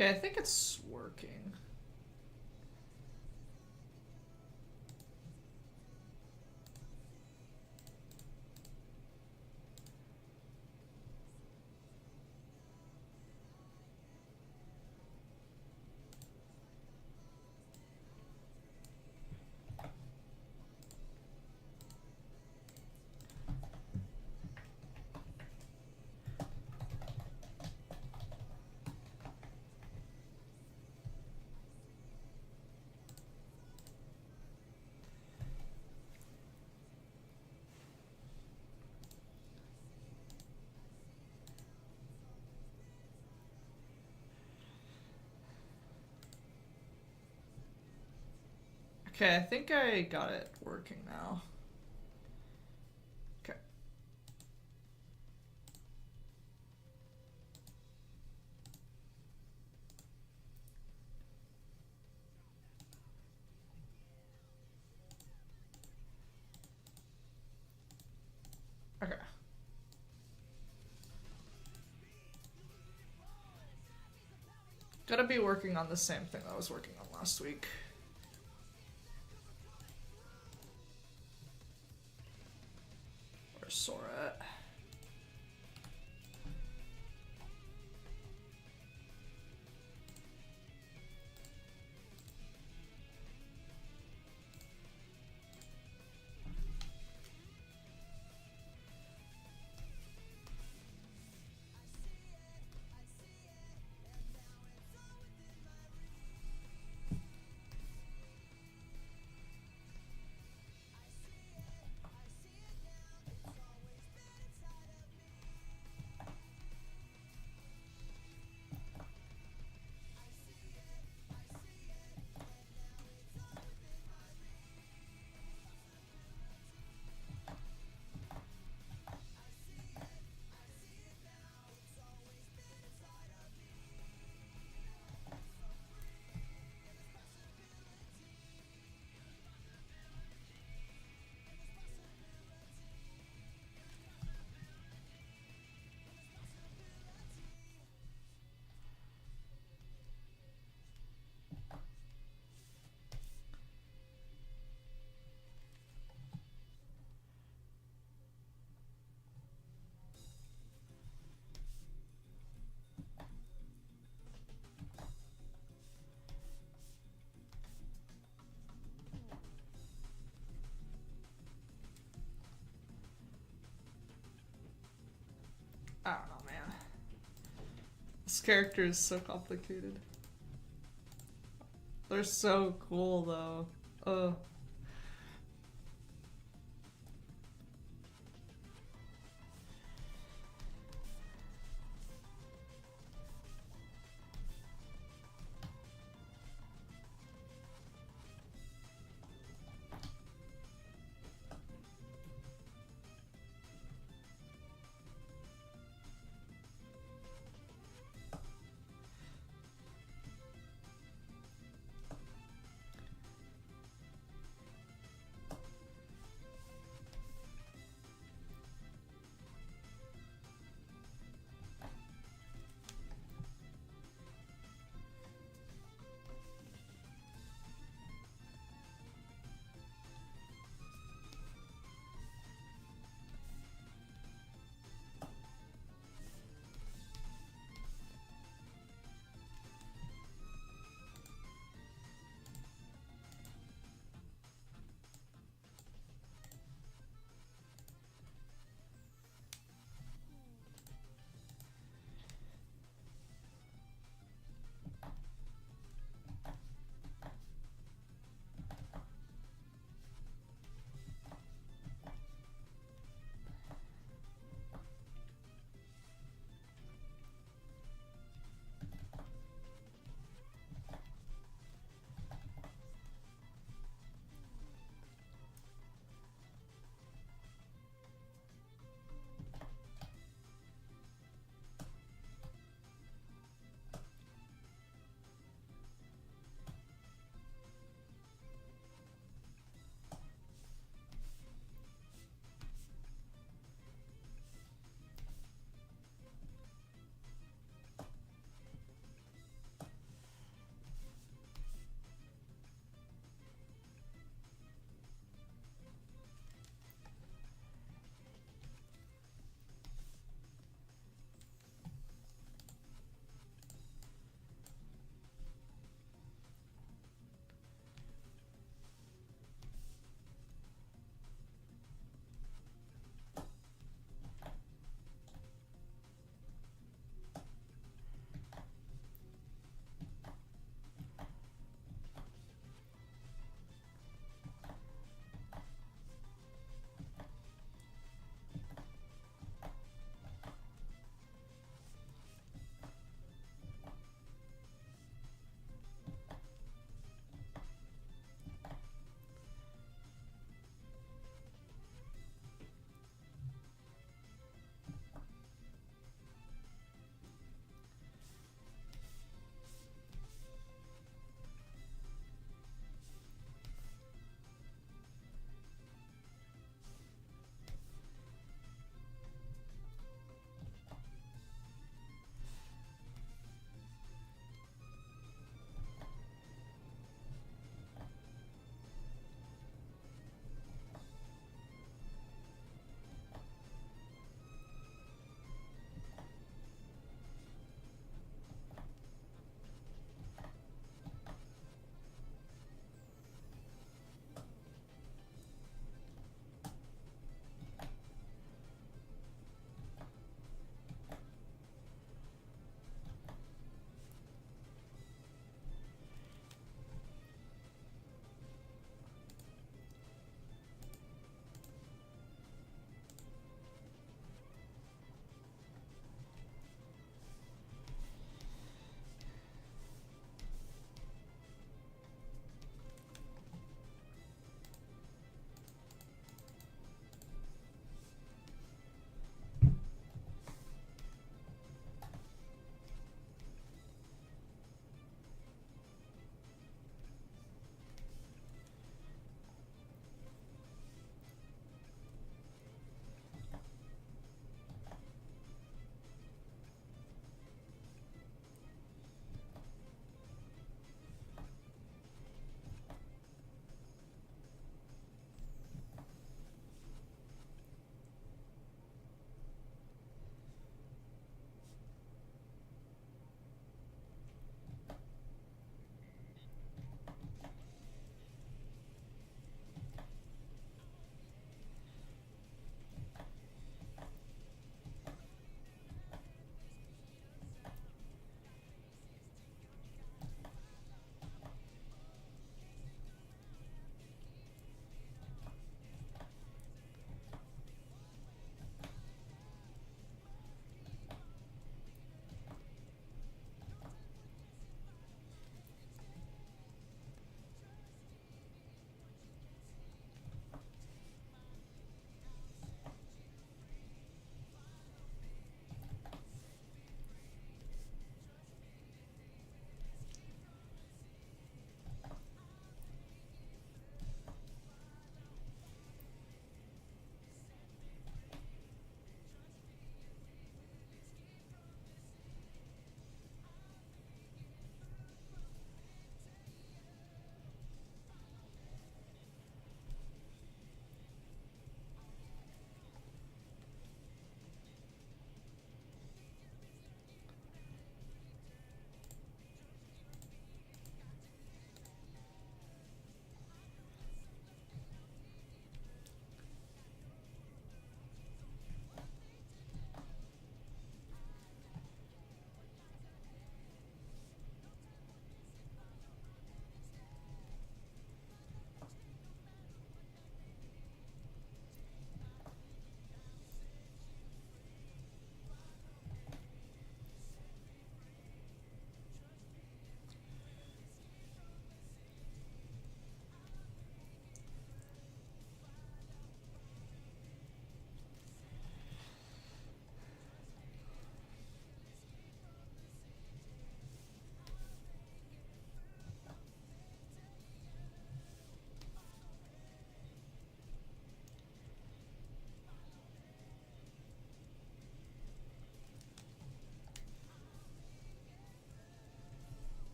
Okay, I think it's working. Okay, I think I got it working now. Okay. Okay. Gotta be working on the same thing that I was working on last week. Where's Sora at? I don't know, man. This character is so complicated. They're so cool, though. Ugh.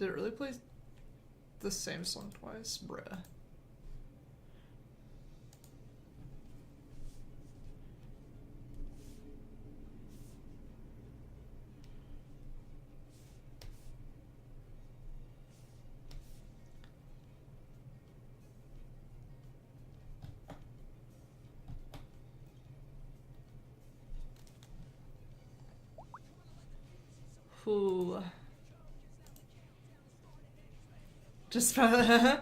Did it really play the same song twice? Bruh. Ooh. Just this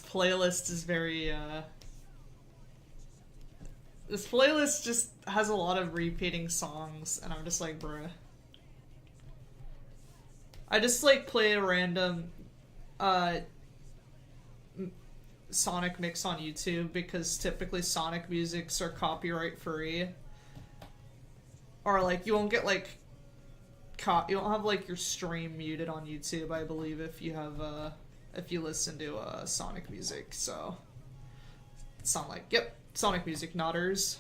playlist is very this playlist just has a lot of repeating songs and I'm just like, bruh. I just like play a random Sonic mix on YouTube because typically Sonic musics are copyright free. Or like you won't get like you don't have like your stream muted on YouTube, I believe, if you have if you listen to Sonic music. So it's not like, yep, Sonic music, nodders.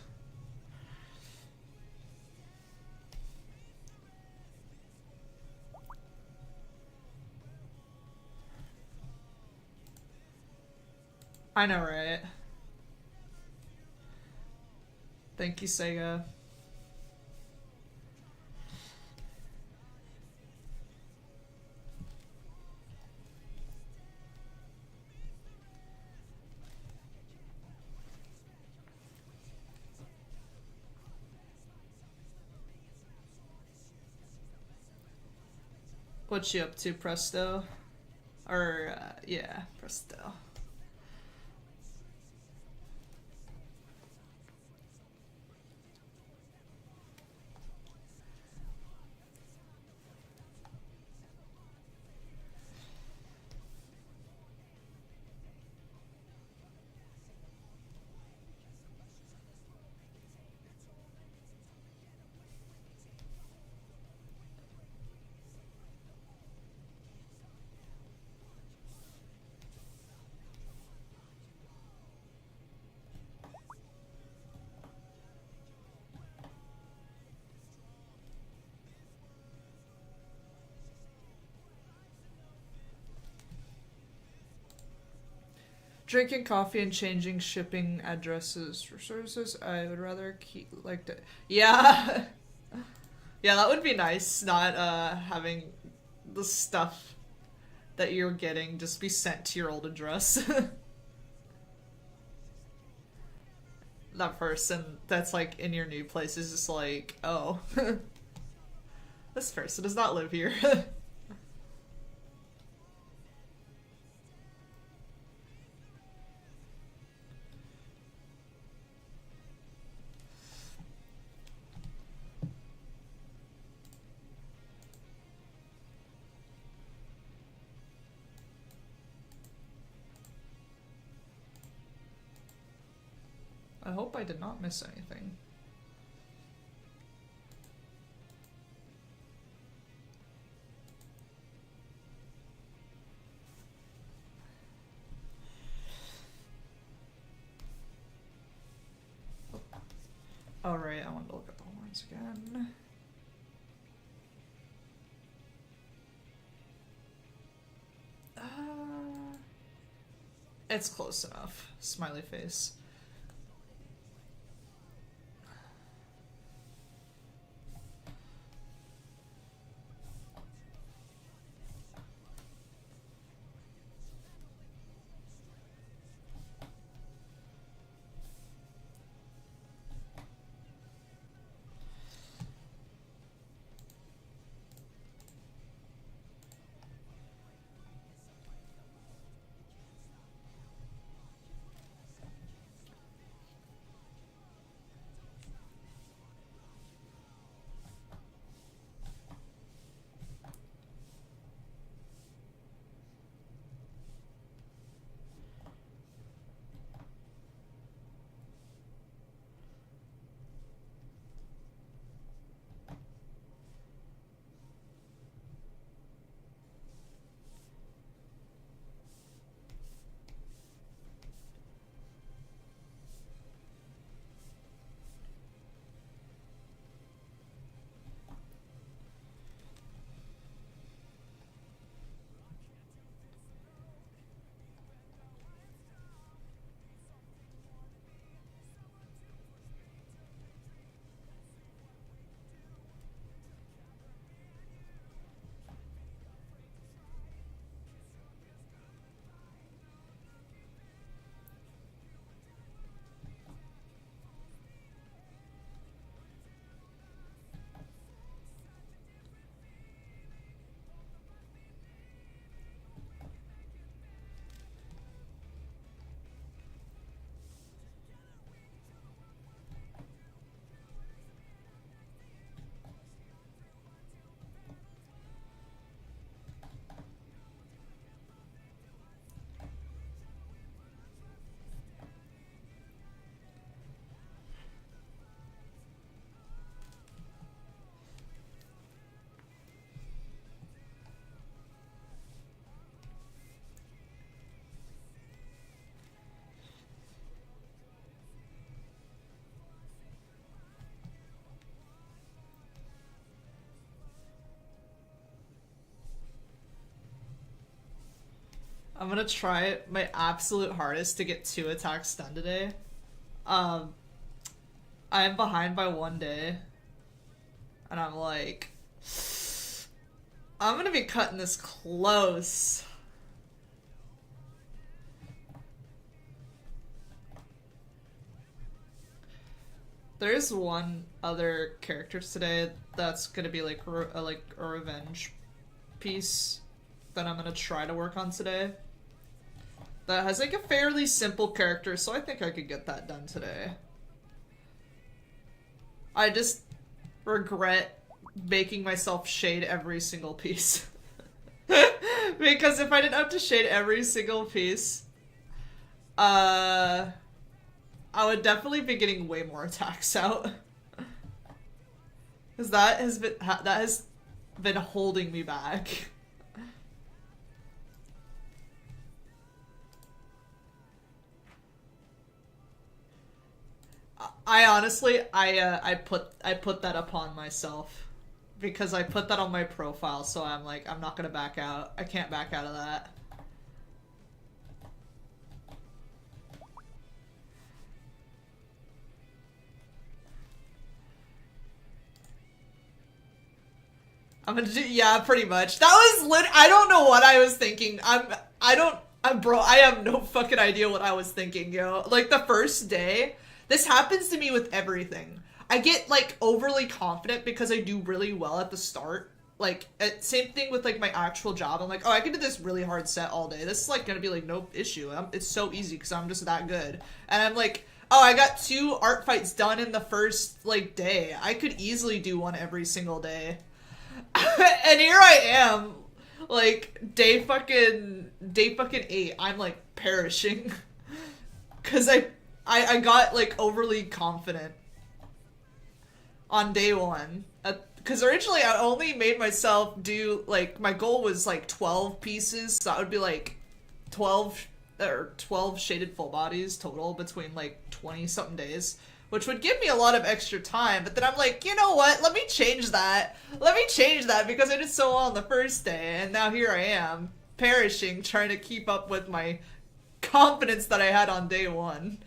I know, right? Thank you, Sega. What you up to, Presto? Or, yeah, Presto. Drinking coffee and changing shipping addresses for services. I would rather keep like to. Yeah, yeah, that would be nice. Not having the stuff that you're getting just be sent to your old address. That person that's like in your new place is just like, oh, this person does not live here. I hope I did not miss anything. Oh right, I wanted to look at the horns again. It's close enough. Smiley face. I'm gonna try my absolute hardest to get 2 attacks done today. I am behind by 1 day. And I'm like, I'm gonna be cutting this close. There's one other character today that's gonna be like a revenge piece that I'm gonna try to work on today. That has like a fairly simple character, so I think I could get that done today. I just regret making myself shade every single piece. Because if I didn't have to shade every single piece, I would definitely be getting way more attacks out. Because that has been holding me back. I honestly, I put that upon myself. Because I put that on my profile, so I'm like, I'm not gonna back out. I can't back out of that. I'm gonna do, yeah, pretty much. That was I don't know what I was thinking. Bro, I have no fucking idea what I was thinking, yo. Like, the first day, this happens to me with everything. I get, like, overly confident because I do really well at the start. Like, same thing with, like, my actual job. I'm like, oh, I can do this really hard set all day. This is, like, gonna be, like, no issue. It's so easy because I'm just that good. And I'm like, oh, I got 2 art fights done in the first, like, day. I could easily do one every single day. And here I am, like, day fucking 8, I'm, like, perishing. Because I got, like, overly confident on day 1. Because originally I only made myself do, like, my goal was, like, 12 pieces, so that would be, like, 12 shaded full bodies total between, like, 20-something days. Which would give me a lot of extra time, but then I'm like, you know what, let me change that. Let me change that because I did so well on the first day, and now here I am, perishing, trying to keep up with my confidence that I had on day 1.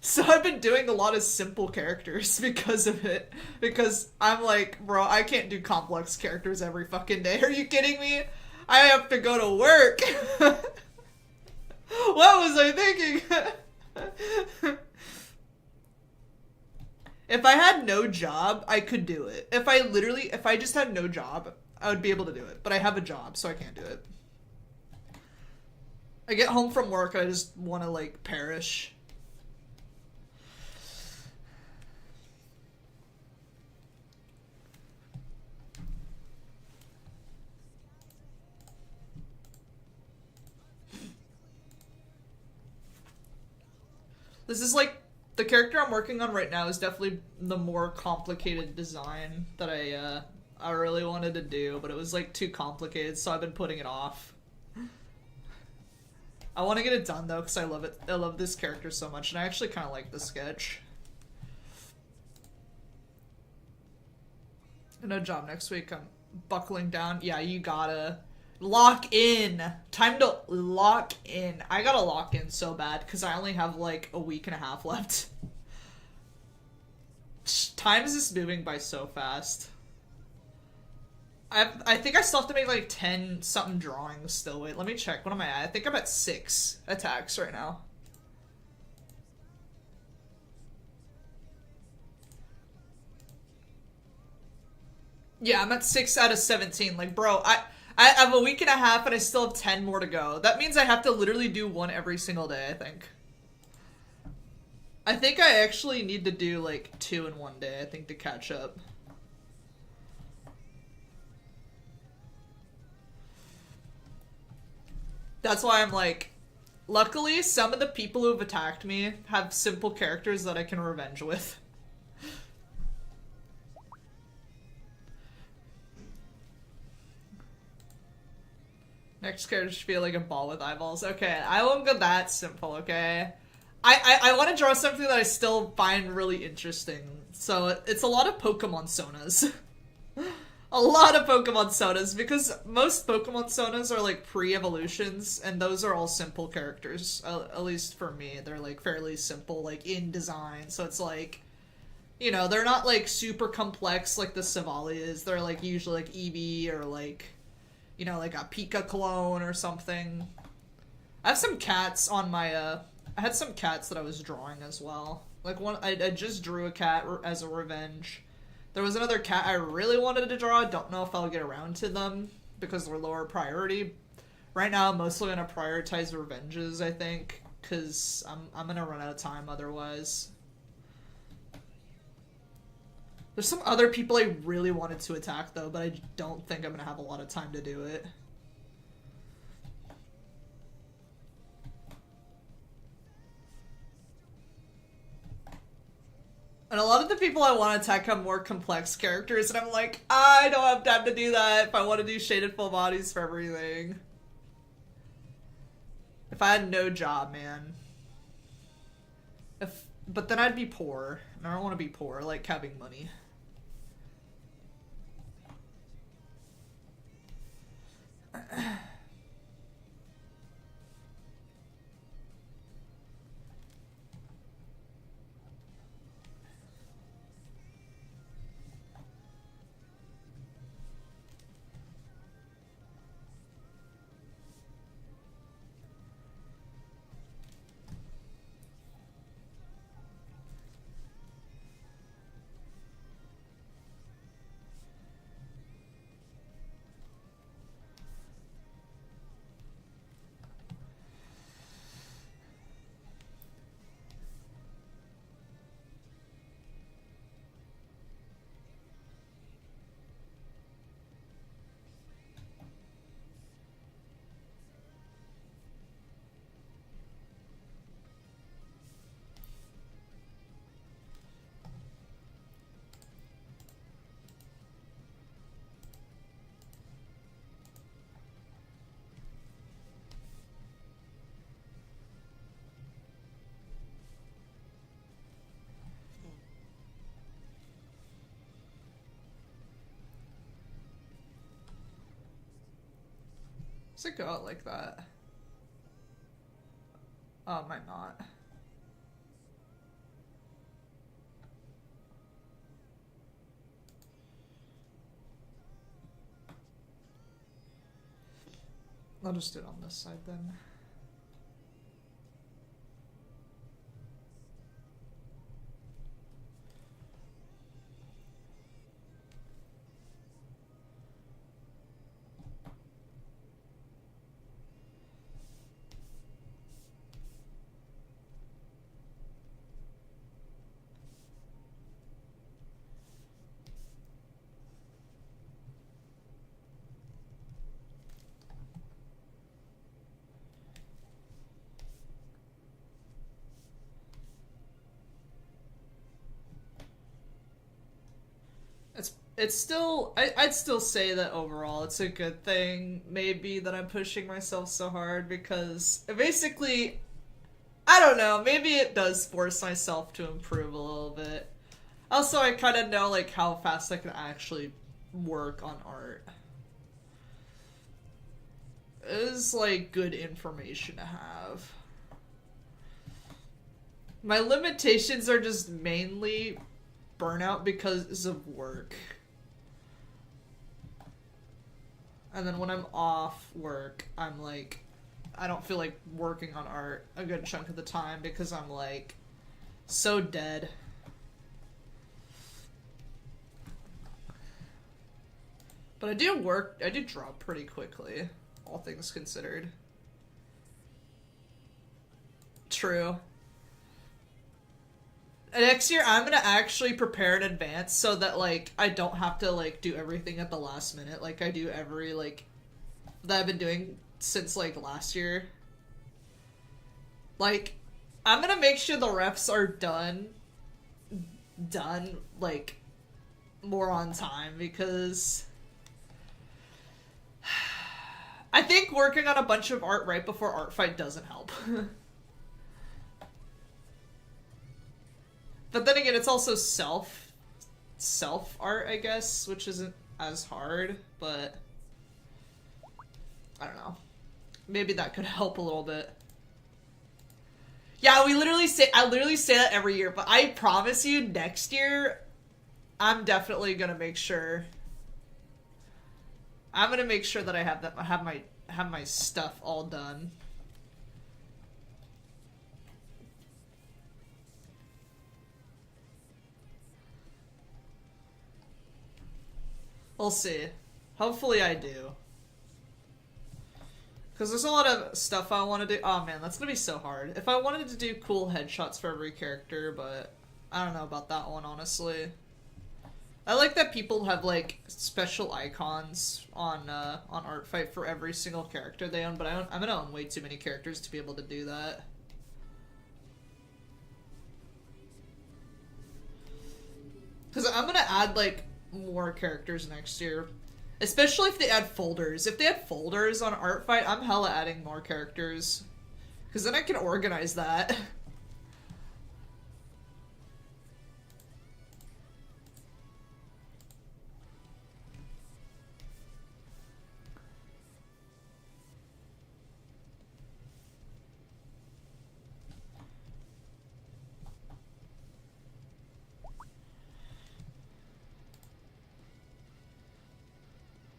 So I've been doing a lot of simple characters because of it. Because I'm like, bro, I can't do complex characters every fucking day. Are you kidding me? I have to go to work. What was I thinking? If I had no job, I could do it. If I just had no job, I would be able to do it. But I have a job, so I can't do it. I get home from work and I just want to, like, perish. This is, like, the character I'm working on right now is definitely the more complicated design that I really wanted to do, but it was, like, too complicated, so I've been putting it off. I want to get it done, though, because I love it. I love this character so much, and I actually kind of like the sketch. No job next week. I'm buckling down. Yeah, you gotta lock in. Time to lock in. I gotta lock in so bad because I only have like a week and a half left. Time is just moving by so fast. I think I still have to make like 10 something drawings still. Wait, let me check. What am I at? I think I'm at 6 attacks right now. Yeah, I'm at 6 out of 17. Like, bro, I have a week and a half and I still have 10 more to go. That means I have to literally do one every single day, I think. I think I actually need to do, like, 2 in one day, I think, to catch up. That's why I'm like, luckily, some of the people who have attacked me have simple characters that I can revenge with. Next character should be like a ball with eyeballs. Okay, I won't go that simple, okay? I want to draw something that I still find really interesting. So it's a lot of Pokemon Sonas. A A lot of Pokemon Sonas, because most Pokemon Sonas are like pre-evolutions, and those are all simple characters. At least for me, they're like fairly simple, like in design. So it's like, you know, they're not like super complex like the Sevalias. They're like usually like Eevee or like, you know, like a Pika clone or something. I have some cats on my, I had some cats that I was drawing as well. Like I just drew a cat as a revenge. There was another cat I really wanted to draw. Don't know if I'll get around to them because they're lower priority. Right now, I'm mostly going to prioritize revenges, I think, because I'm going to run out of time otherwise. There's some other people I really wanted to attack, though, but I don't think I'm going to have a lot of time to do it. And a lot of the people I want to attack have more complex characters, and I'm like, I don't have time to do that if I want to do shaded full bodies for everything. If I had no job, man. But then I'd be poor, and I don't want to be poor, I like having money. Does it go out like that? Oh, it might not. I'll just do it on this side then. It's still, I'd still say that overall it's a good thing, maybe, that I'm pushing myself so hard, because basically, I don't know, maybe it does force myself to improve a little bit. Also, I kind of know, like, how fast I can actually work on art. It is, like, good information to have. My limitations are just mainly burnout because of work. And then when I'm off work, I'm like, I don't feel like working on art a good chunk of the time because I'm like so dead. But I do draw pretty quickly, all things considered. True. Next year, I'm gonna actually prepare in advance so that, like, I don't have to, like, do everything at the last minute like I do every, like, that I've been doing since, like, last year. Like, I'm gonna make sure the refs are done, like, more on time, because I think working on a bunch of art right before ArtFight doesn't help. But then again, it's also self art, I guess, which isn't as hard, but I don't know. Maybe that could help a little bit. Yeah, I literally say that every year, but I promise you next year I'm definitely gonna make sure. I'm gonna make sure that I have my stuff all done. We'll see. Hopefully I do. Because there's a lot of stuff I want to do. Oh man, that's gonna be so hard. If I wanted to do cool headshots for every character, but I don't know about that one, honestly. I like that people have, like, special icons on ArtFight for every single character they own, but I'm gonna own way too many characters to be able to do that. Because I'm gonna add, like, more characters next year. Especially if they add folders. If they add folders on ArtFight, I'm hella adding more characters. Because then I can organize that.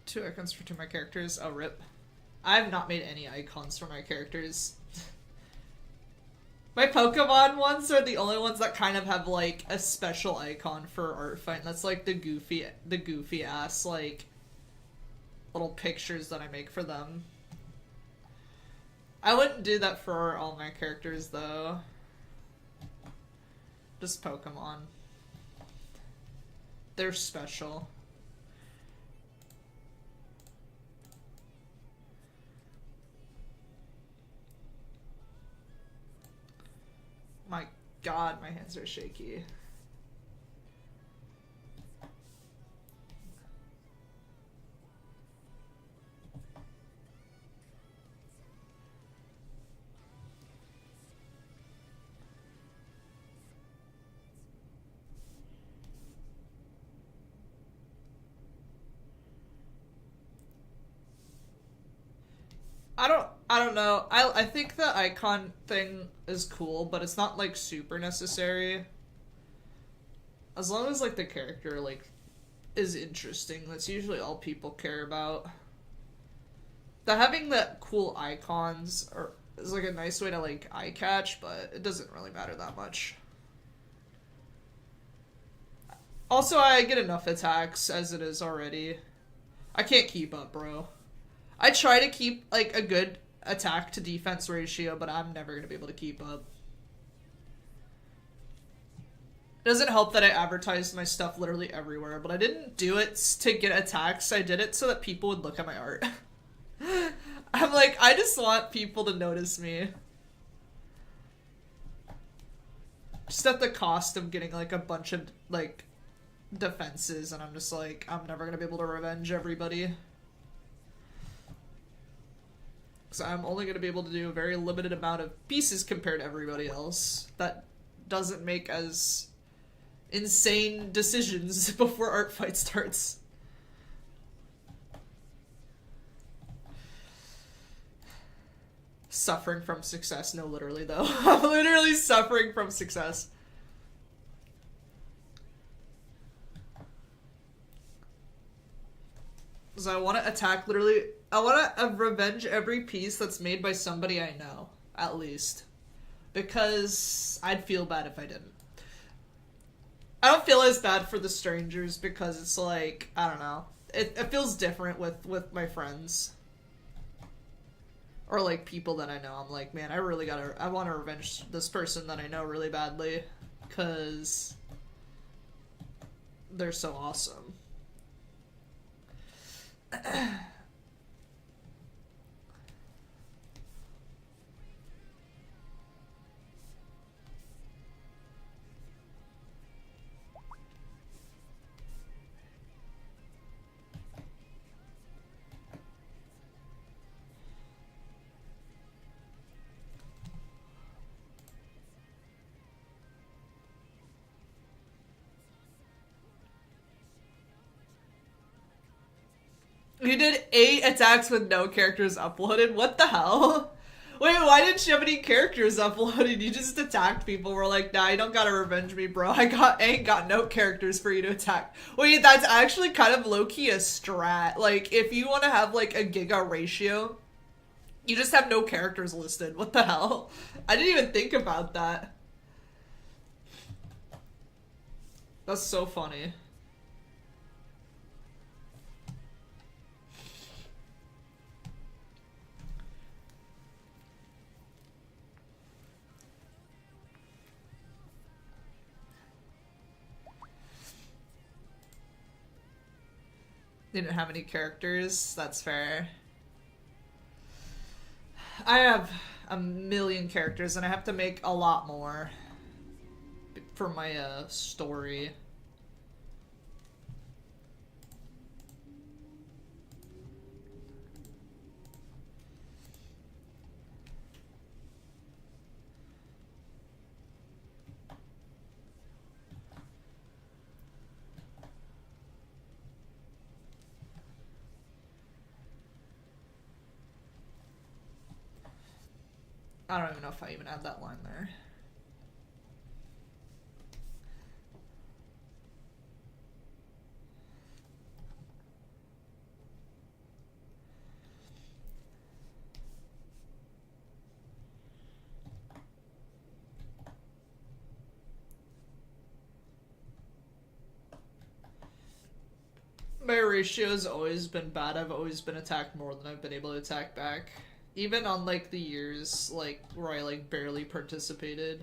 Two icons for two of my characters. Oh, rip. I have not made any icons for my characters. My Pokemon ones are the only ones that kind of have, like, a special icon for ArtFight, and that's, like, the goofy ass, like, little pictures that I make for them. I wouldn't do that for all my characters, though. Just Pokemon. They're special. My god, my hands are shaky. I don't know. I think the icon thing is cool, but it's not, like, super necessary. As long as, like, the character, like, is interesting, that's usually all people care about. Having the cool icons is, like, a nice way to, like, eye catch, but it doesn't really matter that much. Also, I get enough attacks as it is already. I can't keep up, bro. I try to keep, like, a good attack to defense ratio, but I'm never gonna be able to keep up. It doesn't help that I advertised my stuff literally everywhere, but I didn't do it to get attacks. I did it so that people would look at my art. I'm like, I just want people to notice me. Just at the cost of getting, like, a bunch of, like, defenses, and I'm just like, I'm never gonna be able to revenge everybody. So I'm only going to be able to do a very limited amount of pieces compared to everybody else. That doesn't make as insane decisions before ArtFight starts. Suffering from success. No, literally, though. I'm literally suffering from success. So I want to attack literally... I want to revenge every piece that's made by somebody I know, at least. Because I'd feel bad if I didn't. I don't feel as bad for the strangers because it's like, I don't know. It feels different with my friends. Or, like, people that I know. I'm like, man, I want to revenge this person that I know really badly. Because they're so awesome. You did 8 attacks with no characters uploaded? What the hell? Wait, why didn't you have any characters uploaded? You just attacked people. We're like, nah, you don't gotta revenge me, bro. I ain't got no characters for you to attack. Wait, that's actually kind of low-key a strat. Like, if you want to have, like, a giga ratio, you just have no characters listed. What the hell? I didn't even think about that. That's so funny. Didn't have any characters. That's fair. I have a million characters and I have to make a lot more for my story. I don't even know if I even had that line there. My ratio's always been bad. I've always been attacked more than I've been able to attack back. Even on, like, the years, like, where I, like, barely participated.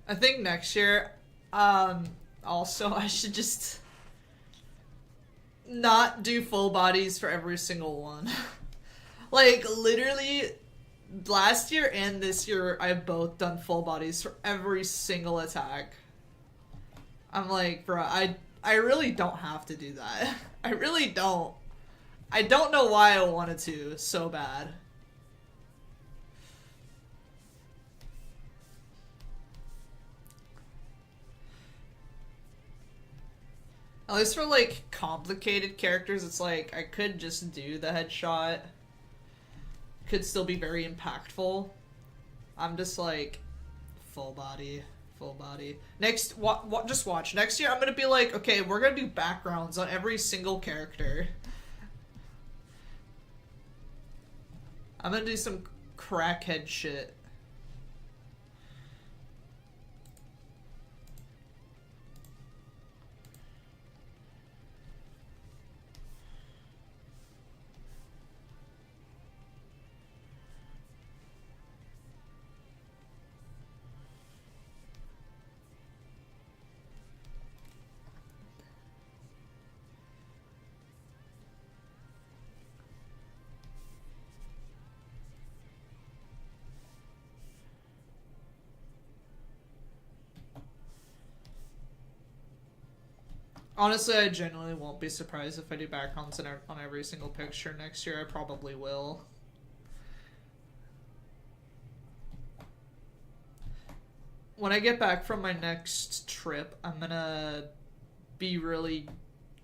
I think next year, also I should just not do full bodies for every single one. Like, literally, last year and this year, I've both done full bodies for every single attack. I'm like, bro, I really don't have to do that. I really don't. I don't know why I wanted to so bad. At least for, like, complicated characters, it's like, I could just do the headshot. Could still be very impactful. I'm just like, full body. full body. Next, just watch. Next year, I'm gonna be like, okay, we're gonna do backgrounds on every single character. I'm gonna do some crackhead shit. Honestly, I genuinely won't be surprised if I do backgrounds on every single picture next year. I probably will. When I get back from my next trip, I'm gonna be really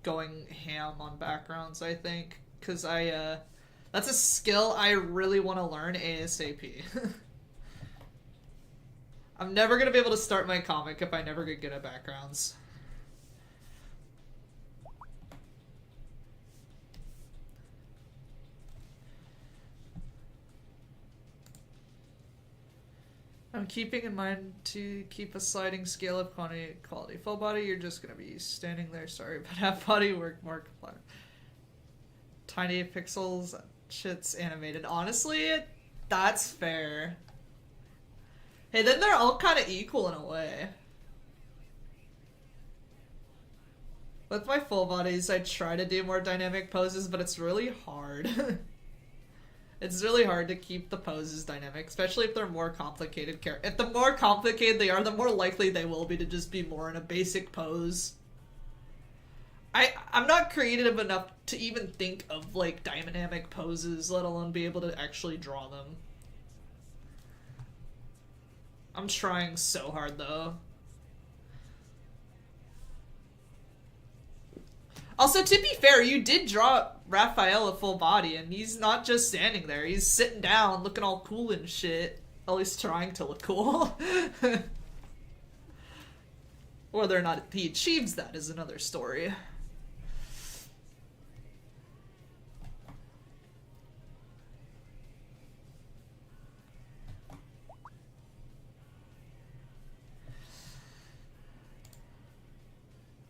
going ham on backgrounds, I think. Because that's a skill I really want to learn ASAP. I'm never gonna be able to start my comic if I never get good at backgrounds. I'm keeping in mind to keep a sliding scale of quality. Full body, you're just gonna be standing there, sorry, but half body work more complex. Tiny pixels, shit's animated. Honestly, that's fair. Hey, then they're all kind of equal in a way. With my full bodies, I try to do more dynamic poses, but it's really hard. It's really hard to keep the poses dynamic, especially if they're more complicated characters. If the more complicated they are, the more likely they will be to just be more in a basic pose. I'm not creative enough to even think of, like, dynamic poses, let alone be able to actually draw them. I'm trying so hard, though. Also, to be fair, you did draw Raphael a full body, and he's not just standing there. He's sitting down, looking all cool and shit. At least trying to look cool. Whether or not he achieves that is another story.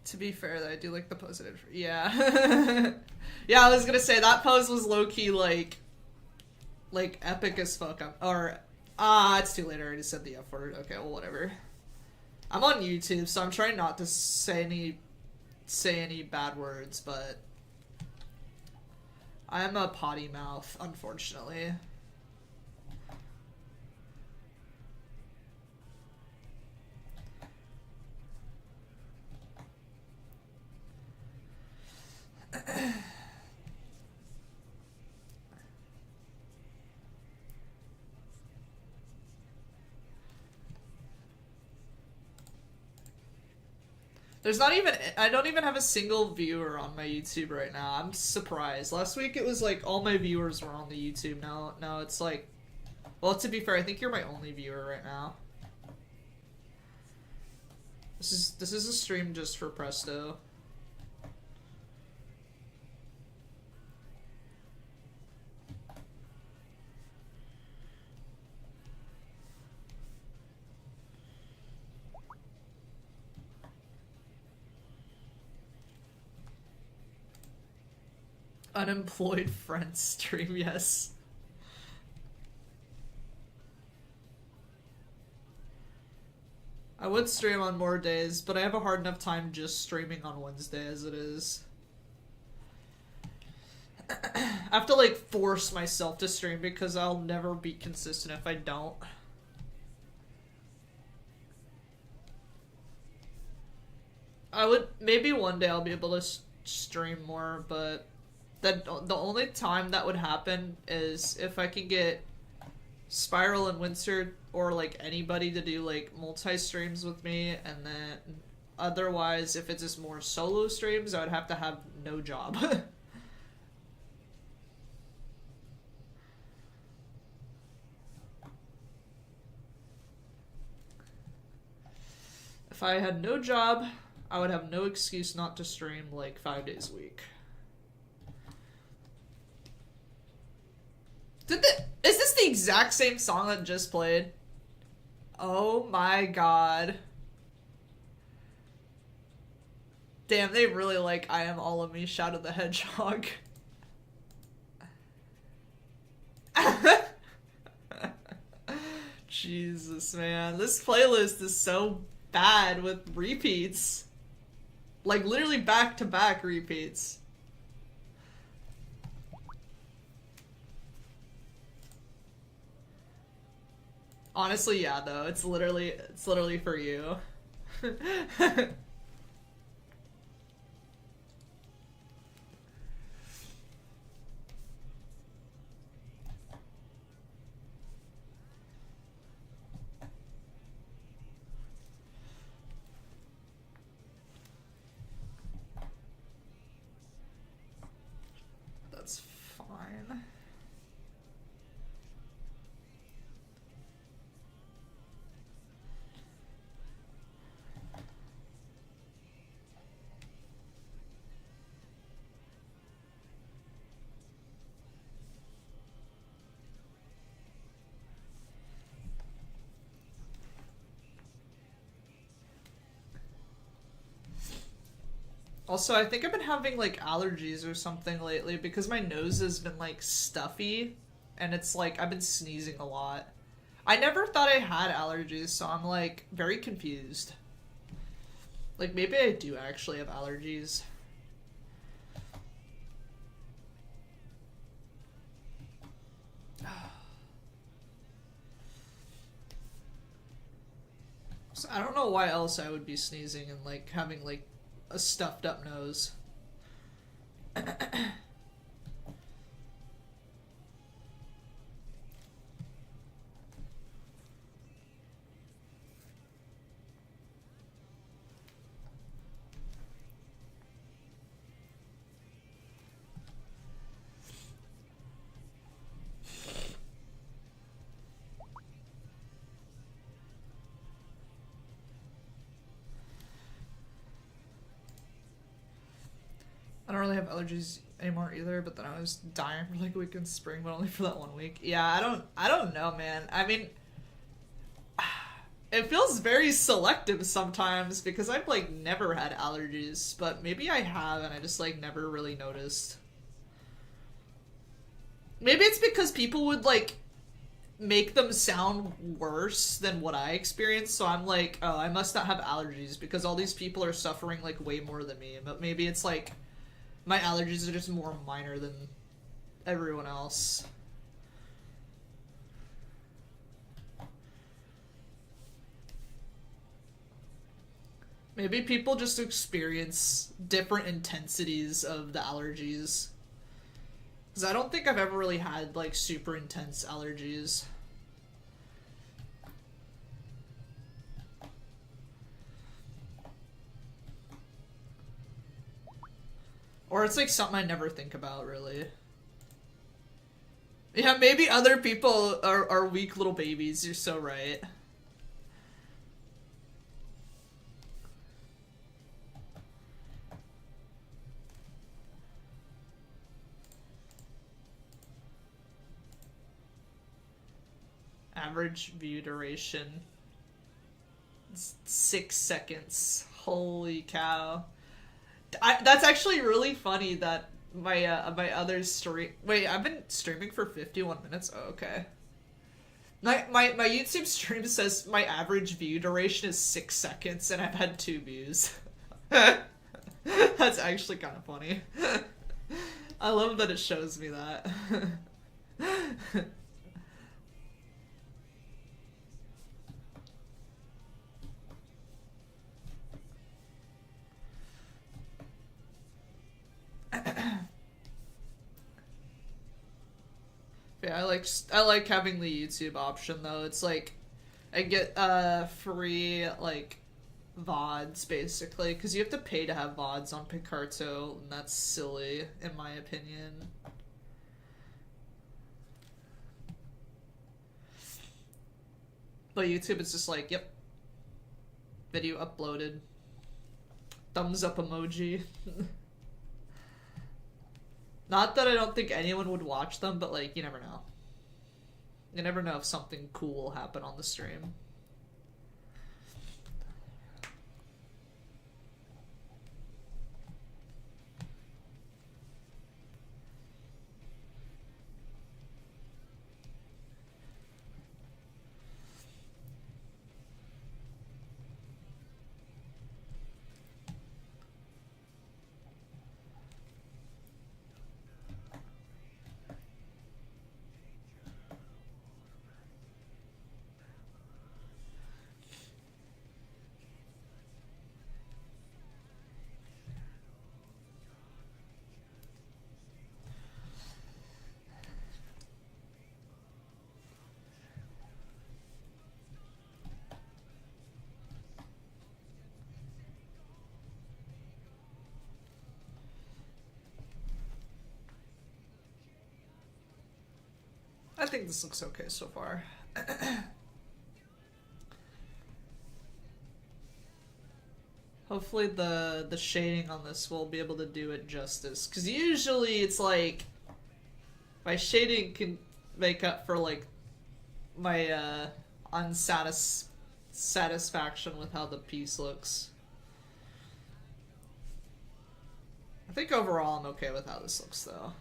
To be fair, I do like the pose I did for... Yeah. Yeah, I was gonna say, that pose was low-key, like, epic as fuck. It's too late, I already said the F word. Okay, well, whatever. I'm on YouTube, so I'm trying not to say any bad words, but... I am a potty mouth, unfortunately. There's not even, I don't even have a single viewer on my YouTube right now. I'm surprised. Last week it was like all my viewers were on the YouTube. Now it's like, well, to be fair, I think you're my only viewer right now. This is a stream just for Presto. Unemployed friend stream, yes. I would stream on more days, but I have a hard enough time just streaming on Wednesday as it is. I have to, like, force myself to stream because I'll never be consistent if I don't. Maybe one day I'll be able to stream more, but the only time that would happen is if I can get Spiral and Windsor or like anybody to do like multi-streams with me, and then otherwise if it's just more solo streams I would have to have no job. If I had no job, I would have no excuse not to stream like 5 days a week. Is this the exact same song that just played? Oh my god. Damn, they really like I Am All of Me, Shadow the Hedgehog. Jesus, man. This playlist is so bad with repeats. Like, literally back-to-back repeats. Honestly, yeah, though. It's literally for you. That's fine. Also, I think I've been having, like, allergies or something lately because my nose has been, like, stuffy. And it's like, I've been sneezing a lot. I never thought I had allergies, so I'm, like, very confused. Like, maybe I do actually have allergies. So I don't know why else I would be sneezing and, like, having, like, a stuffed up nose. I don't really have allergies anymore either, but then I was dying for like a week in spring, but only for that 1 week. Yeah, I don't know, man. I mean, it feels very selective sometimes because I've like never had allergies, but maybe I have and I just like never really noticed. Maybe it's because people would like make them sound worse than what I experienced, so I'm like, oh, I must not have allergies because all these people are suffering like way more than me. But maybe it's like my allergies are just more minor than everyone else. Maybe people just experience different intensities of the allergies. Because I don't think I've ever really had, like, super intense allergies. Or it's, like, something I never think about, really. Yeah, maybe other people are weak little babies. You're so right. Average view duration. It's 6 seconds. Holy cow. That's actually really funny that my other stream... Wait, I've been streaming for 51 minutes? Oh, okay. My YouTube stream says my average view duration is 6 seconds and I've had 2 views. That's actually kind of funny. I love that it shows me that. Yeah, I like having the YouTube option though. It's like I get free like VODs basically because you have to pay to have VODs on Picarto, and that's silly in my opinion. But YouTube is just like, yep, Video uploaded. Thumbs up emoji. Not that I don't think anyone would watch them, but like, you never know. You never know if something cool will happen on the stream. I think this looks okay so far. Hopefully the shading on this will be able to do it justice. Because usually it's like, my shading can make up for like my unsatisfaction with how the piece looks. I think overall I'm okay with how this looks though.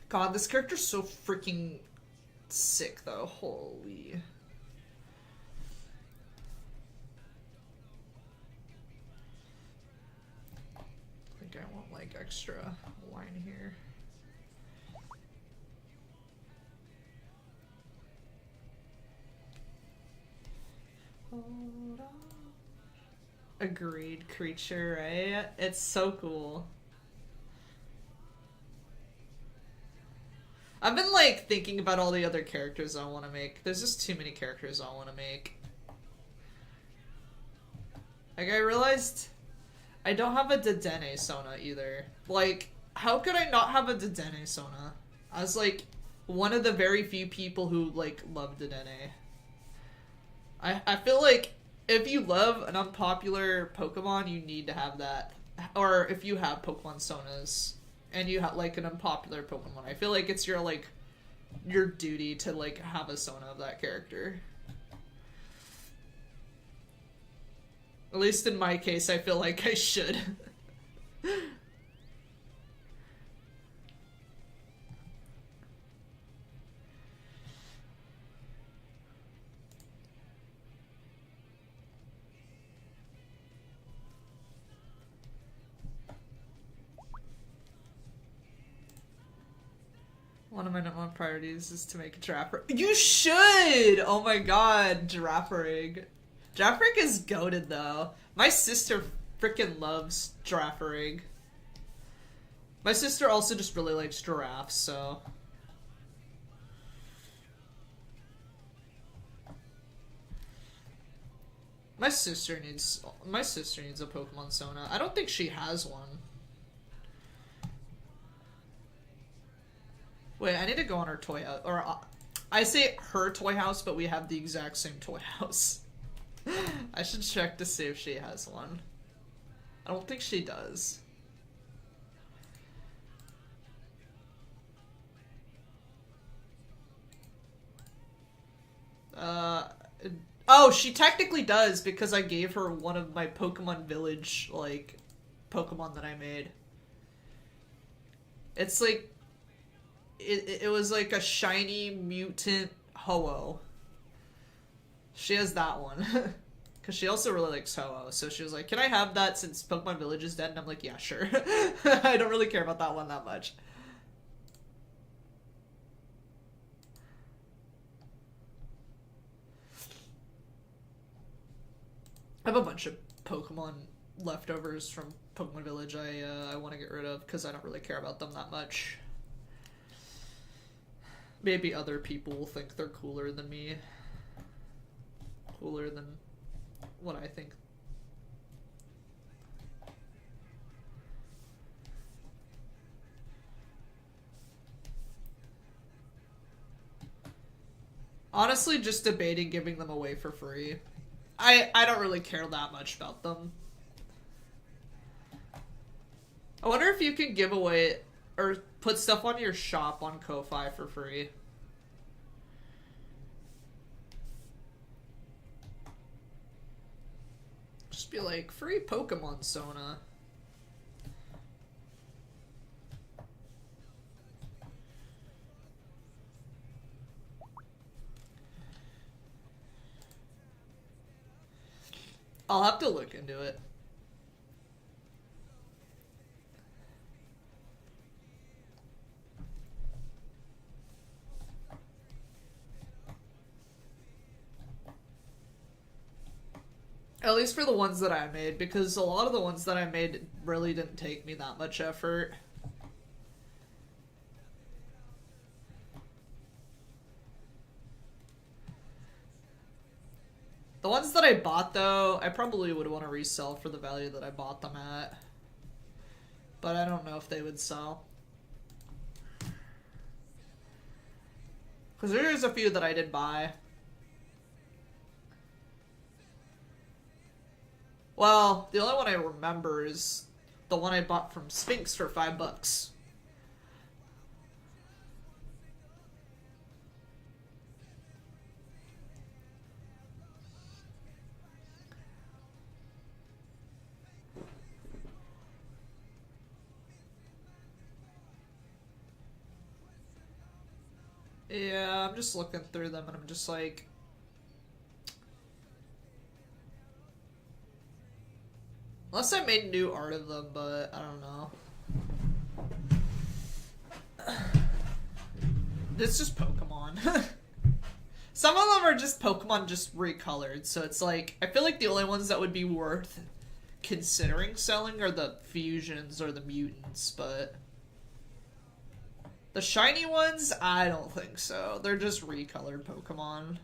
God, this character's so freaking sick, though. Holy. I think I want, like, extra line here. Hold on. Agreed, creature, right? It's so cool. I've been, like, thinking about all the other characters I want to make. There's just too many characters I want to make. Like, I realized I don't have a Dedenne Sona either. Like, how could I not have a Dedenne Sona? I was, like, one of the very few people who, like, love Dedenne. I feel like if you love an unpopular Pokemon, you need to have that. Or if you have Pokemon Sonas and you have, like, an unpopular Pokemon, I feel like it's your, like, your duty to, like, have a Sona of that character. At least in my case, I feel like I should. One of my number one priorities is to make a Girafarig. You should! Oh my god, Girafarig. Girafarig is goated though. My sister freaking loves Girafarig. My sister also just really likes giraffes, so. My sister needs a Pokemon Sona. I don't think she has one. Wait, I need to go on her toy house. Or, I say her toy house, but we have the exact same toy house. I should check to see if she has one. I don't think she does. Oh, she technically does because I gave her one of my Pokemon Village, like, Pokemon that I made. It's like, it was like a shiny mutant Ho-Oh. She has that one. Because she also really likes Ho-Oh. So she was like, can I have that since Pokemon Village is dead? And I'm like, yeah, sure. I don't really care about that one that much. I have a bunch of Pokemon leftovers from Pokemon Village I want to get rid of because I don't really care about them that much. Maybe other people will think they're cooler than me. Cooler than what I think. Honestly, just debating giving them away for free. I don't really care that much about them. I wonder if you can give away or put stuff on your shop on Ko-Fi for free. Just be like, free Pokemon Sona. I'll have to look into it. At least for the ones that I made, because a lot of the ones that I made really didn't take me that much effort. The ones that I bought, though, I probably would want to resell for the value that I bought them at. But I don't know if they would sell. Because there's a few that I did buy. Well, the only one I remember is the one I bought from Sphinx for $5. Yeah, I'm just looking through them and I'm just like... Unless I made new art of them, but I don't know. It's just Pokemon. Some of them are just Pokemon just recolored, so it's like... I feel like the only ones that would be worth considering selling are the fusions or the mutants, but... The shiny ones, I don't think so. They're just recolored Pokemon.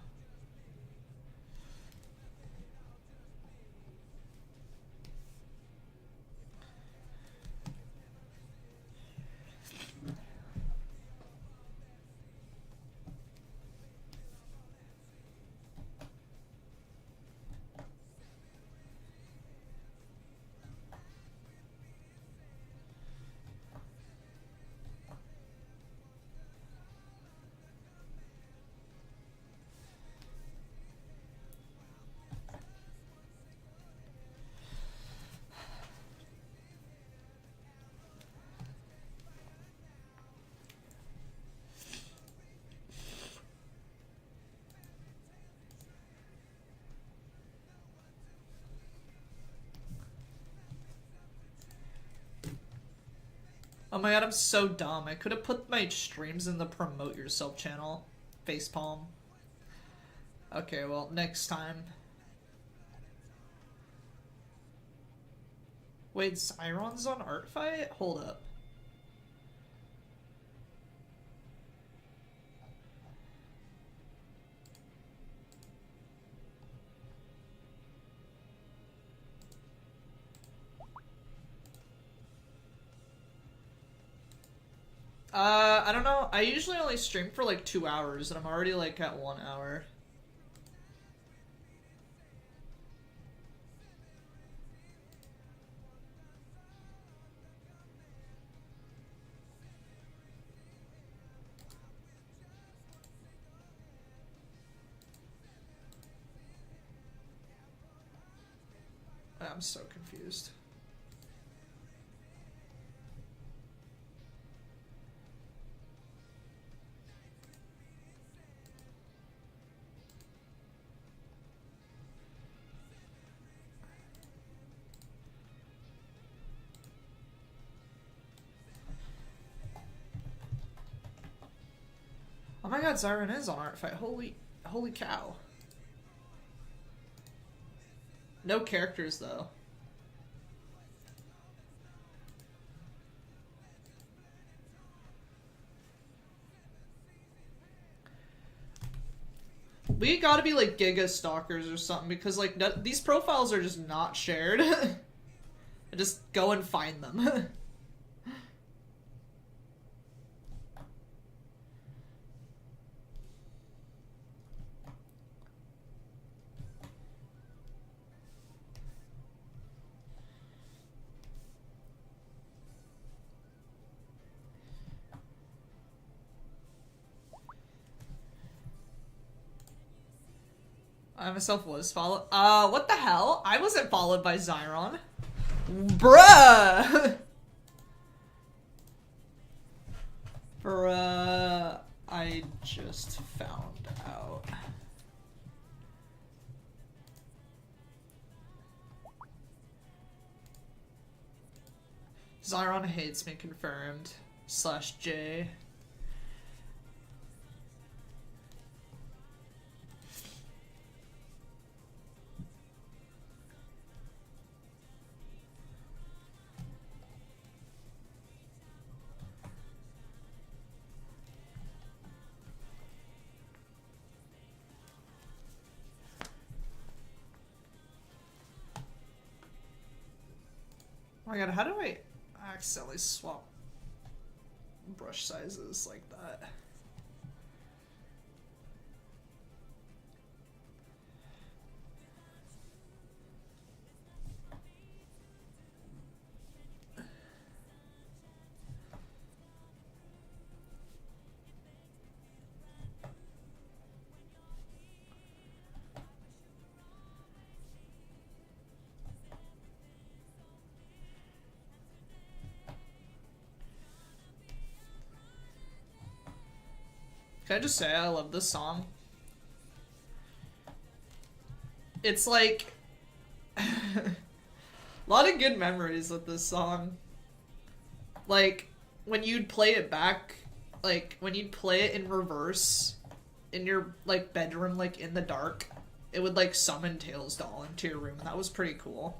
Oh my god, I'm so dumb. I could have put my streams in the promote yourself channel. Facepalm. Okay, well, next time. Wait, Siron's on ArtFight? Hold up. I don't know. I usually only stream for like 2 hours, and I'm already like at 1 hour. I'm so confused. Oh my god, Zyron is on ArtFight. Holy cow. No characters, though. We gotta be like Giga stalkers or something because like these profiles are just not shared. Just go and find them. I myself was followed. What the hell? I wasn't followed by Zyron. Bruh! Bruh. I just found out. Zyron hates me confirmed. /J. Oh my god, how do I accidentally swap brush sizes like that? Can I just say I love this song? It's like a lot of good memories with this song. Like when you'd play it back, like when you'd play it in reverse in your like bedroom, like in the dark, it would like summon Tails doll into your room, and that was pretty cool.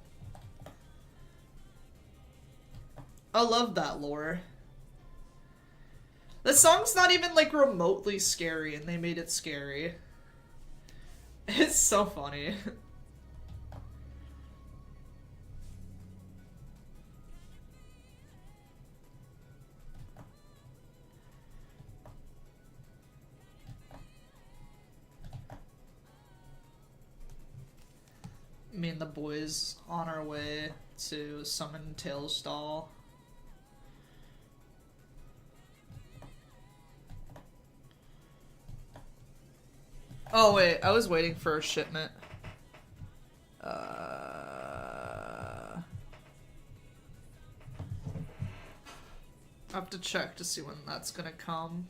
I love that lore. The song's not even like remotely scary, and they made it scary. It's so funny. Me and the boys on our way to summon Tails doll. Oh wait, I was waiting for a shipment. I have to check to see when that's gonna come.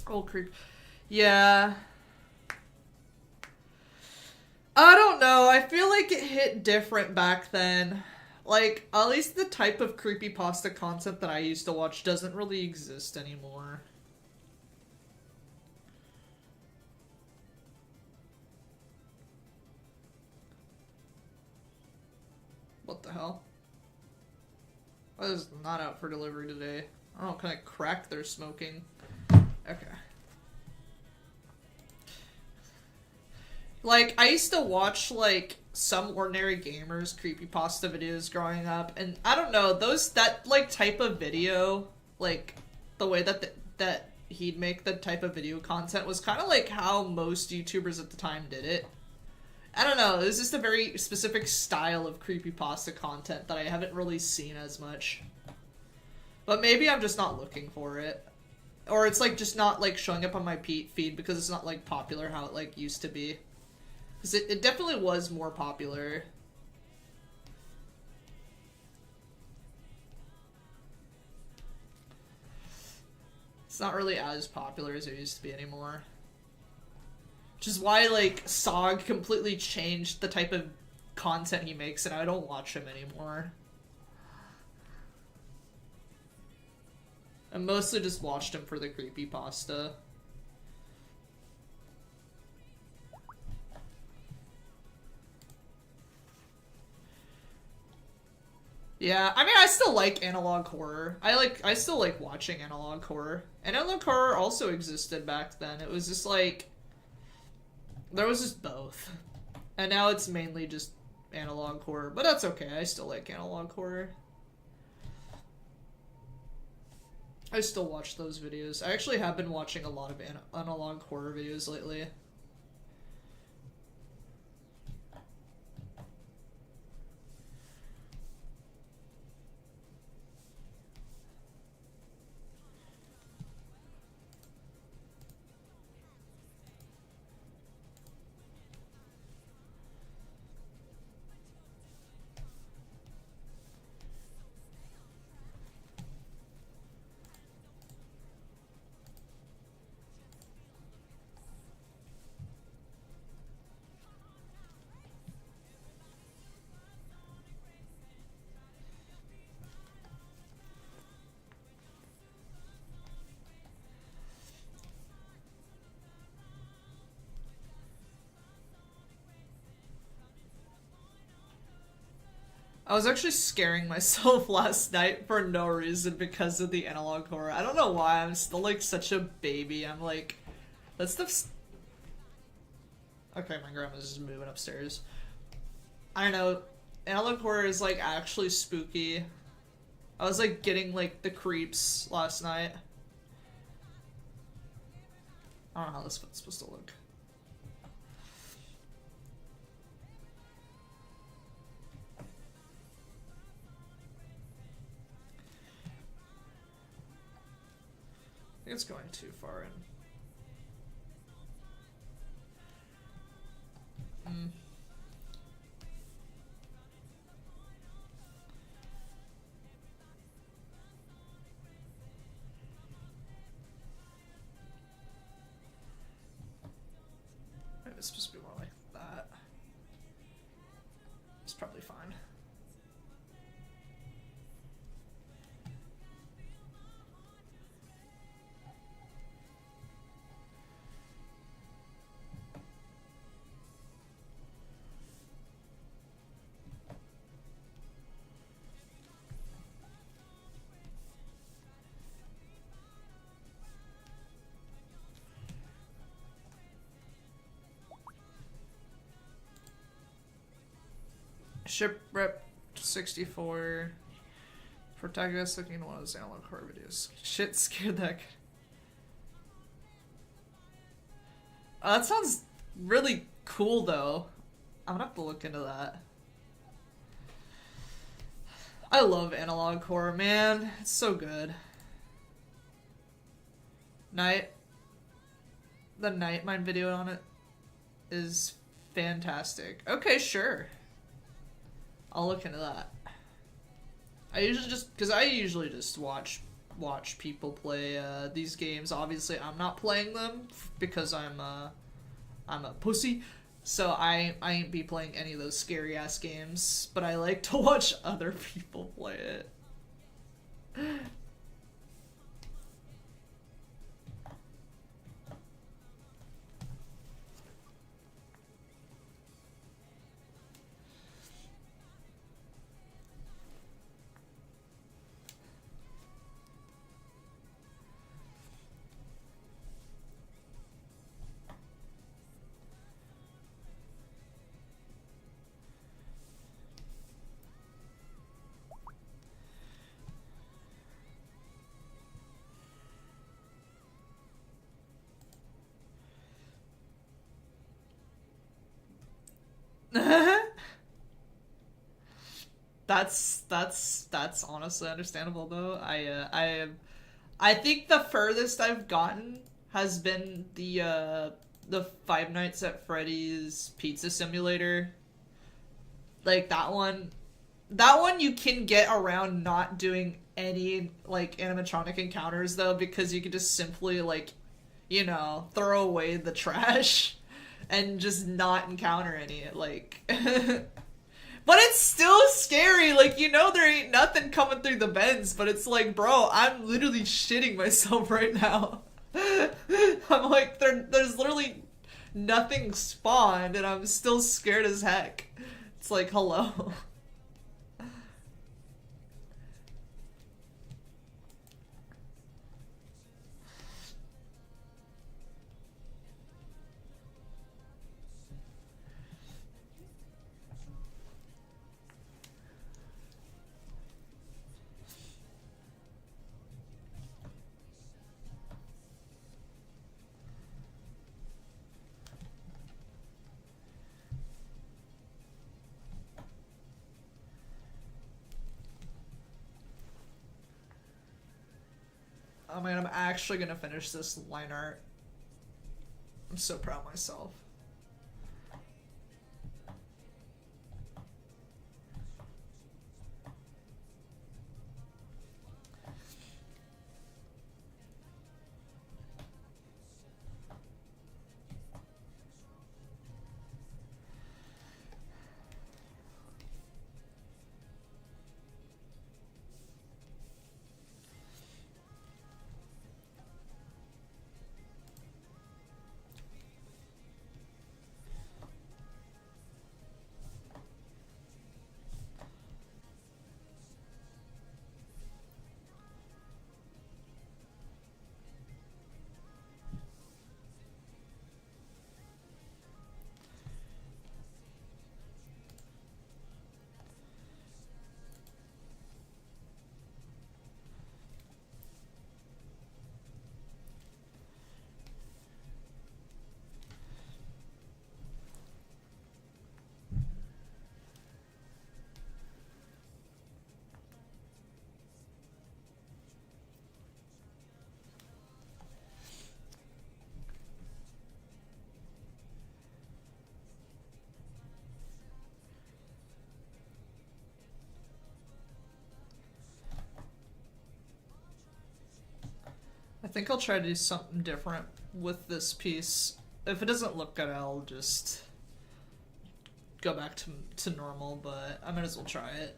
Oh, creep. Yeah. I don't know. I feel like it hit different back then. Like, at least the type of creepypasta content that I used to watch doesn't really exist anymore. What the hell? Why is not out for delivery today? Oh, can I crack their smoking? Okay. Like, I used to watch, like, some ordinary gamers' creepypasta videos growing up, and I don't know, that, like, type of video, like, the way that that he'd make the type of video content was kind of like how most YouTubers at the time did it. I don't know, it was just a very specific style of creepypasta content that I haven't really seen as much. But maybe I'm just not looking for it. Or it's, like, just not, like, showing up on my feed because it's not, like, popular how it, like, used to be. Because it definitely was more popular. It's not really as popular as it used to be anymore. Which is why, like, Sog completely changed the type of content he makes, and I don't watch him anymore. I mostly just watched him for the creepypasta. Yeah, I mean, I still like analog horror. I still like watching analog horror. Analog horror also existed back then. It was just like, there was just both. And now it's mainly just analog horror. But that's okay, I still like analog horror. I still watch those videos. I actually have been watching a lot of analog horror videos lately. I was actually scaring myself last night for no reason because of the analog horror. I don't know why, I'm still like such a baby. I'm like, that stuff's... Okay, my grandma's just moving upstairs. I don't know, analog horror is like actually spooky. I was like getting like the creeps last night. I don't know how this one's supposed to look. I think it's going too far in. Maybe it's supposed to be more like that. It's probably fine. Shipwreck 64. Protagonist looking at one of those analog horror videos. Shit scared that guy. That sounds really cool though. I'm gonna have to look into that. I love analog horror, man. It's so good. The Nightmind video on it is fantastic. Okay, sure. I'll look into that. I usually just watch people play these games. Obviously, I'm not playing them because I'm a pussy, so I ain't be playing any of those scary ass games. But I like to watch other people play it. That's honestly understandable though. I think the furthest I've gotten has been the Five Nights at Freddy's Pizza Simulator. Like that one you can get around not doing any like animatronic encounters though, because you can just simply like, you know, throw away the trash and just not encounter any like but it's still scary, like, you know, there ain't nothing coming through the vents, but it's like, bro, I'm literally shitting myself right now. I'm like, there's literally nothing spawned and I'm still scared as heck. It's like, hello. Oh man, I'm actually gonna finish this line art. I'm so proud of myself. I think I'll try to do something different with this piece. If it doesn't look good, I'll just go back to normal, but I might as well try it.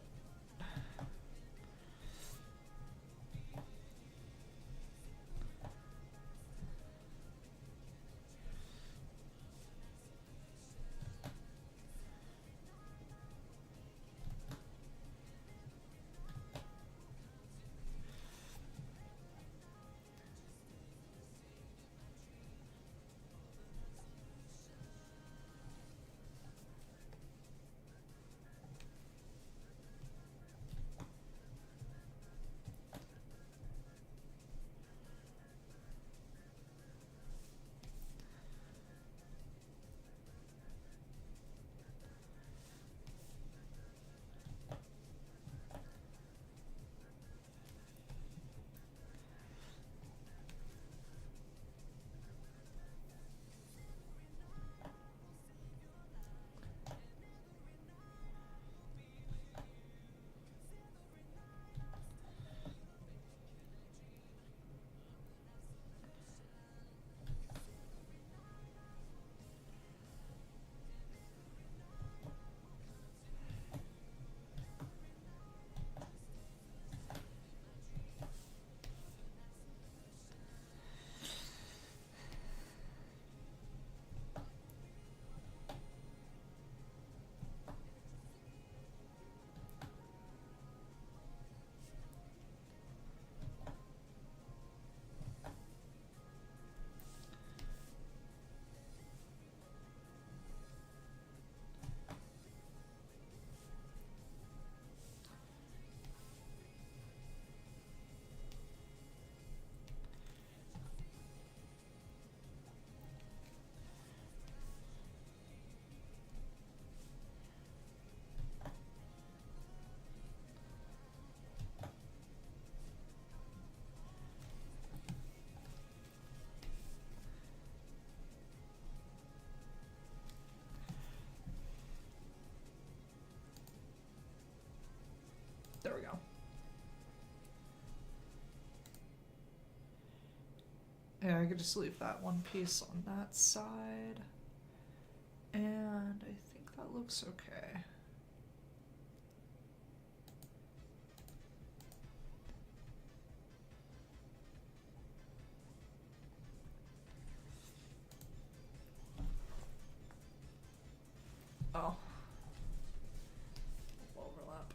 There we go. Yeah, I could just leave that one piece on that side. And I think that looks okay. Oh. Overlap.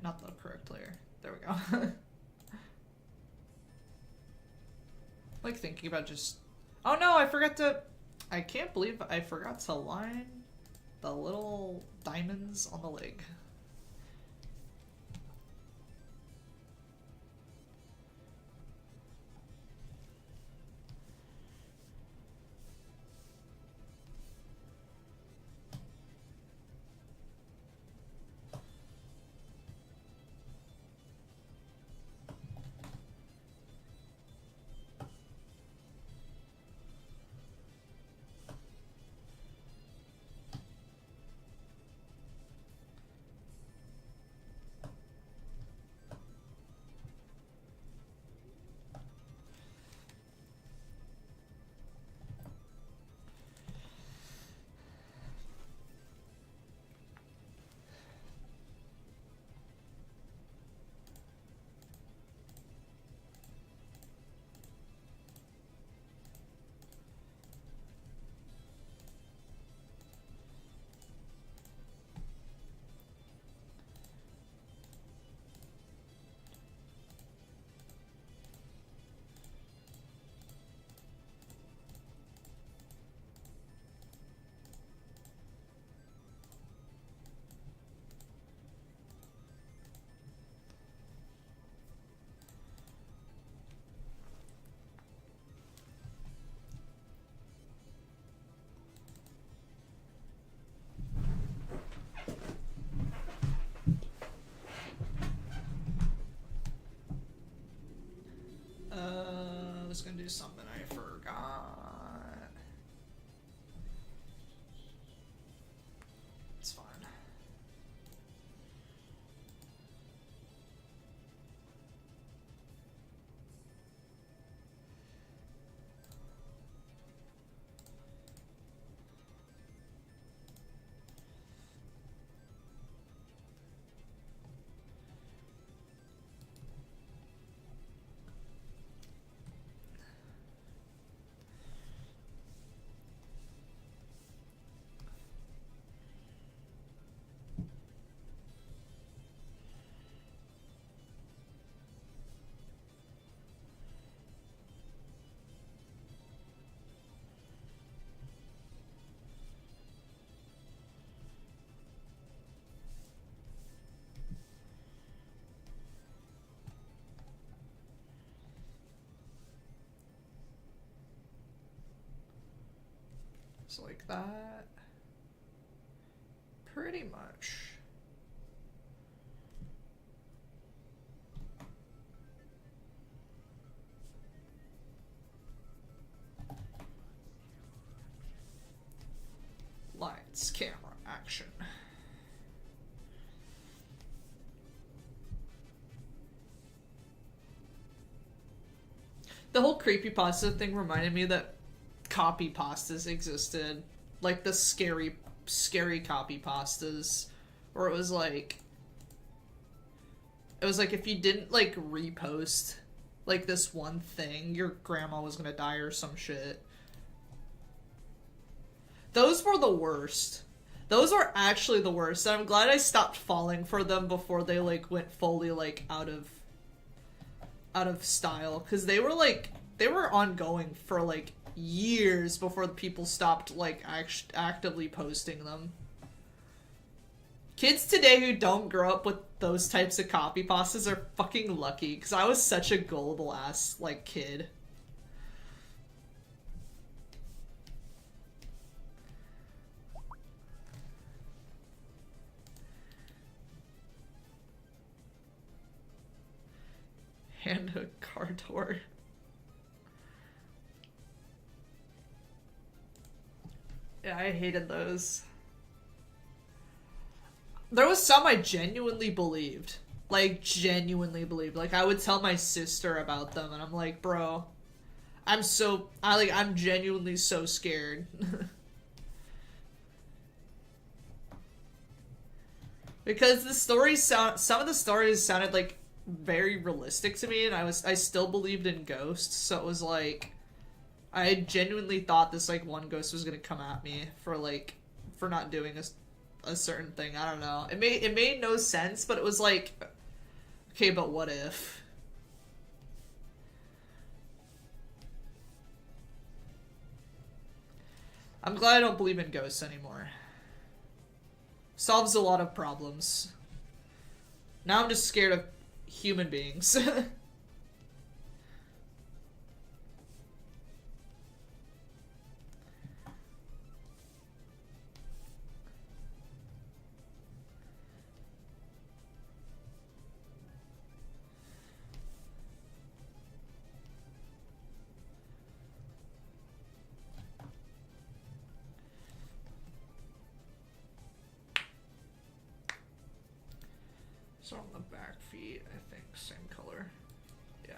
not the correct layer. There we go. Like thinking about just... Oh no, I forgot to... I can't believe I forgot to line the little diamonds on the leg. I was gonna do something I forgot. It's fine. So like that. Pretty much. Lights, camera, action. The whole creepypasta thing reminded me that copy pastas existed, like the scary copy pastas, where it was like if you didn't like repost like this one thing, your grandma was gonna die or some shit. Those were the worst. Those are actually the worst. And I'm glad I stopped falling for them before they like went fully like out of style, because they were ongoing for like years before people stopped like actively posting them. Kids today who don't grow up with those types of copy pastas are fucking lucky, because I was such a gullible ass like kid. And a car door. Yeah, I hated those. There was some I genuinely believed. Like, genuinely believed. Like, I would tell my sister about them, and I'm like, bro, I'm genuinely so scared. Because some of the stories sounded like very realistic to me, and I still believed in ghosts, so it was like I genuinely thought this like one ghost was gonna come at me for not doing a certain thing. I don't know. It made no sense, but it was like Okay, but what if? I'm glad I don't believe in ghosts anymore. Solves a lot of problems. Now I'm just scared of human beings. So on the back feet, I think same color. Yeah.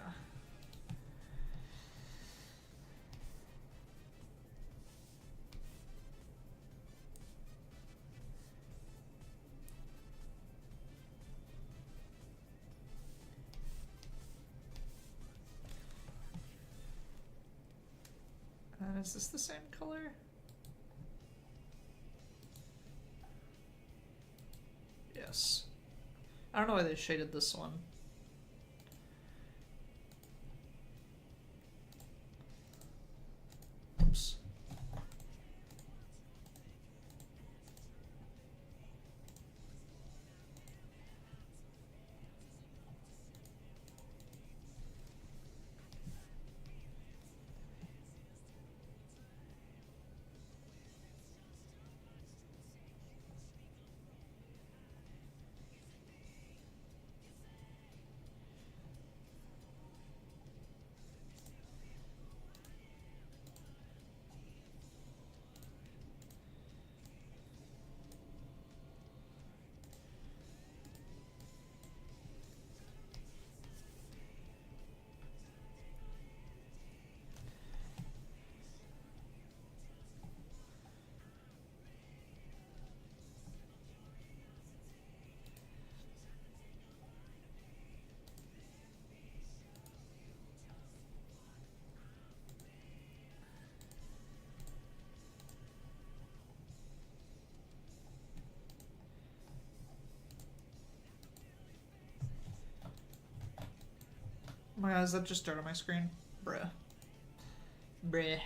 And is this the same color? Yes. I don't know why they shaded this one. Oops. Oh my god, is that just dirt on my screen? Bruh. Bruh.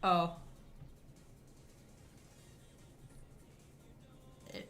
Oh. It,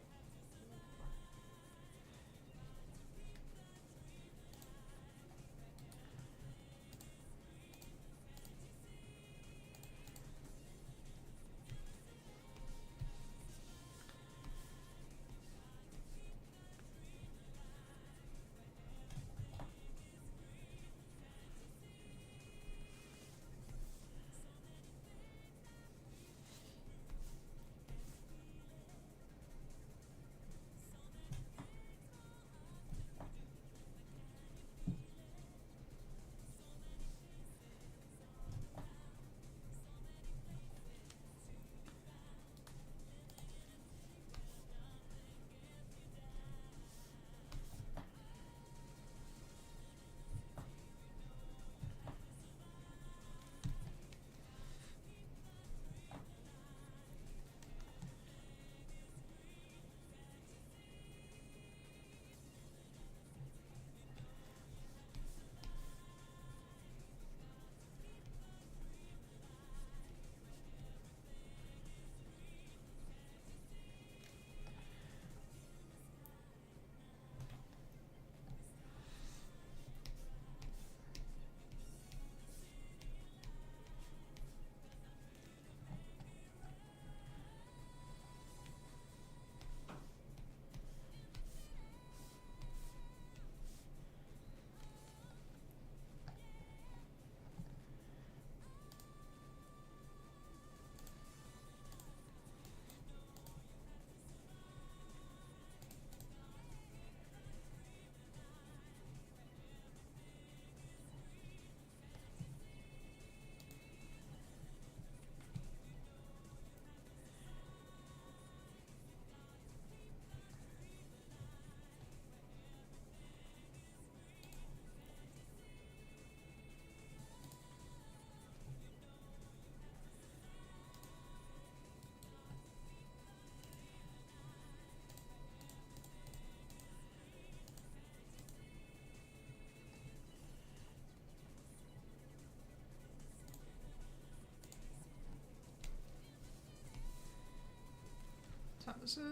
time is it?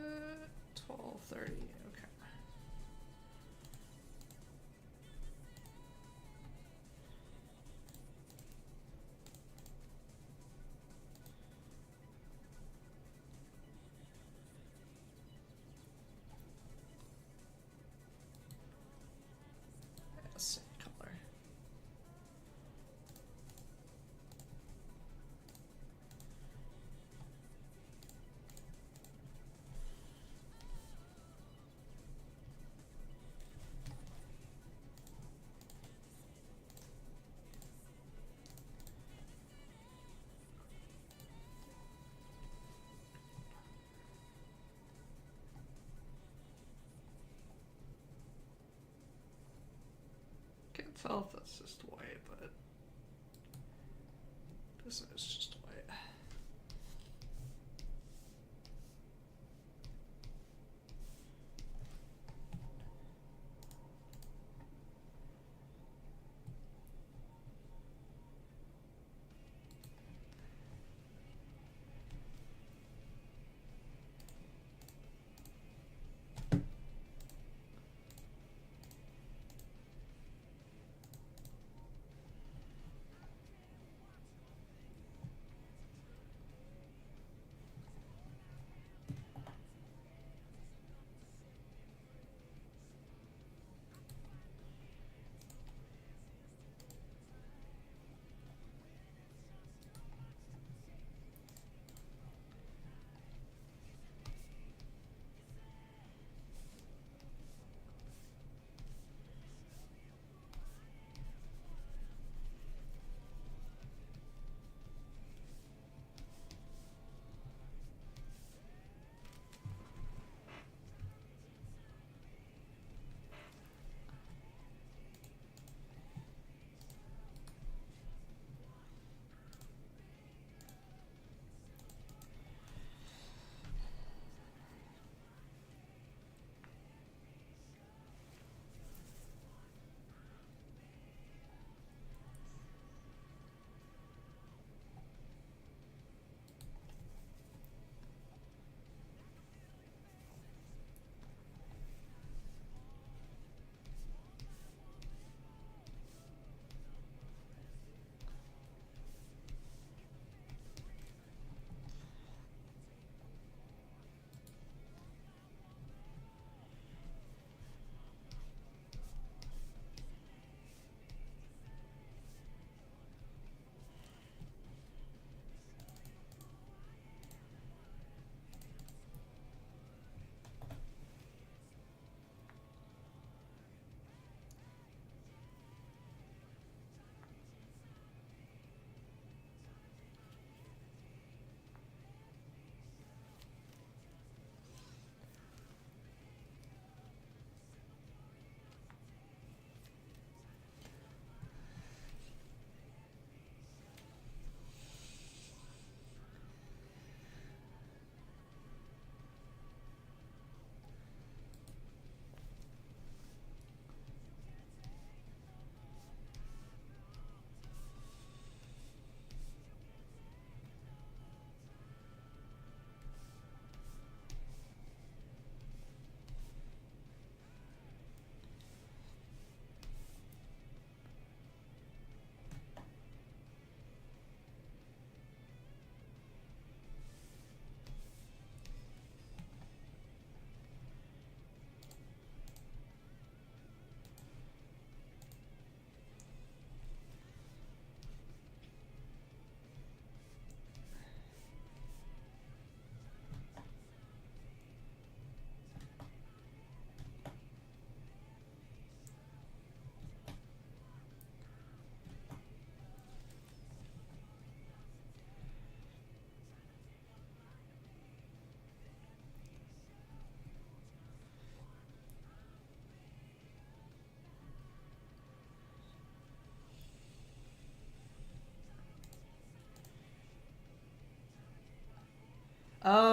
12:30. Okay. Let's see color. Can't tell if that's just white, but this is just white.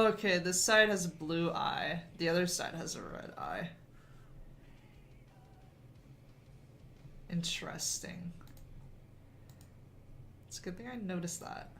Okay, this side has a blue eye. The other side has a red eye. Interesting. It's a good thing I noticed that.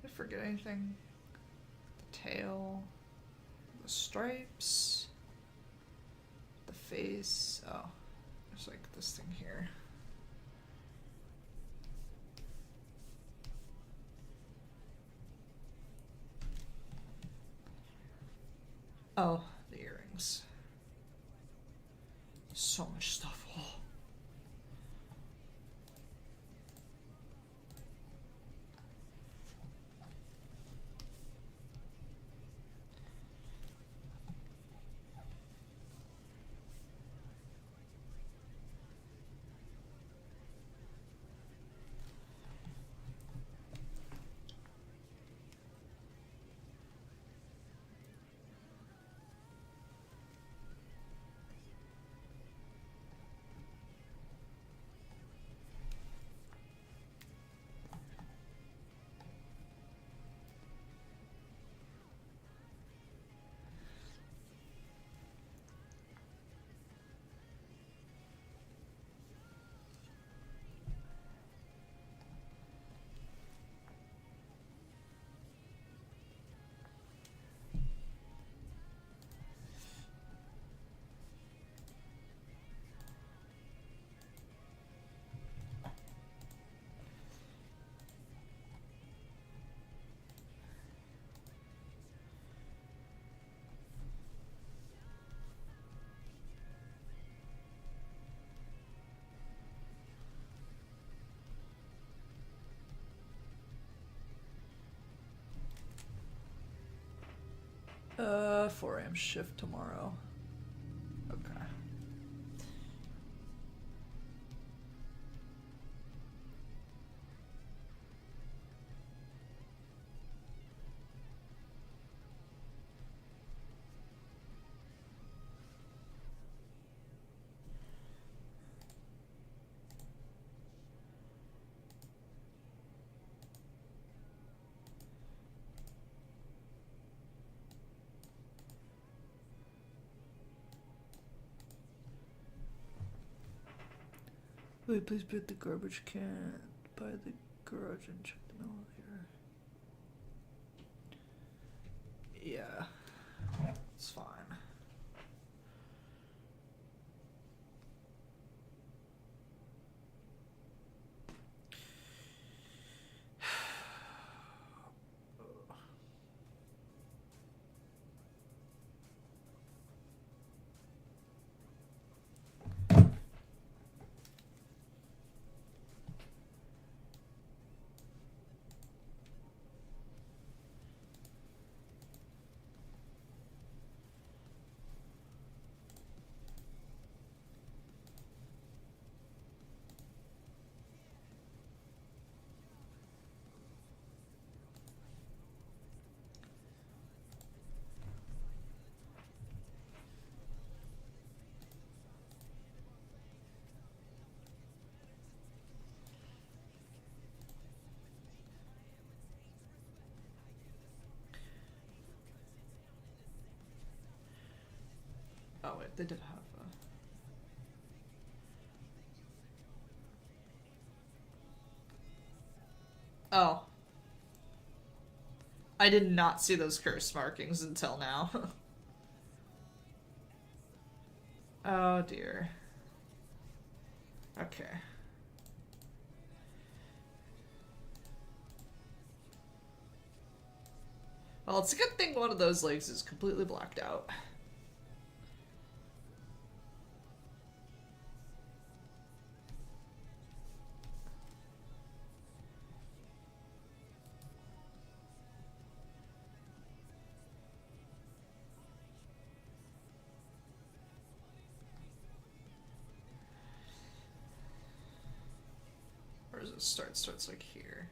Did I forget anything? The tail, the stripes, the face. Oh, there's like this thing here. Oh, the earrings. So much stuff. Oh. Uh, 4 a.m. shift tomorrow. Okay. Wait, please put the garbage can by the garage and check the mail here. Yeah, it's fine. wait, they did have Oh. I did not see those curse markings until now. Oh dear. Okay. Well, it's a good thing one of those legs is completely blacked out. Where does it start? It starts like here.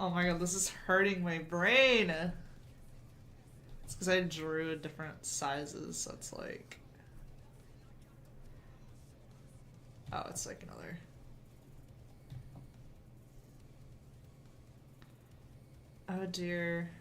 Oh my god, this is hurting my brain. It's because I drew different sizes, so it's like... Oh, it's like another... Oh dear.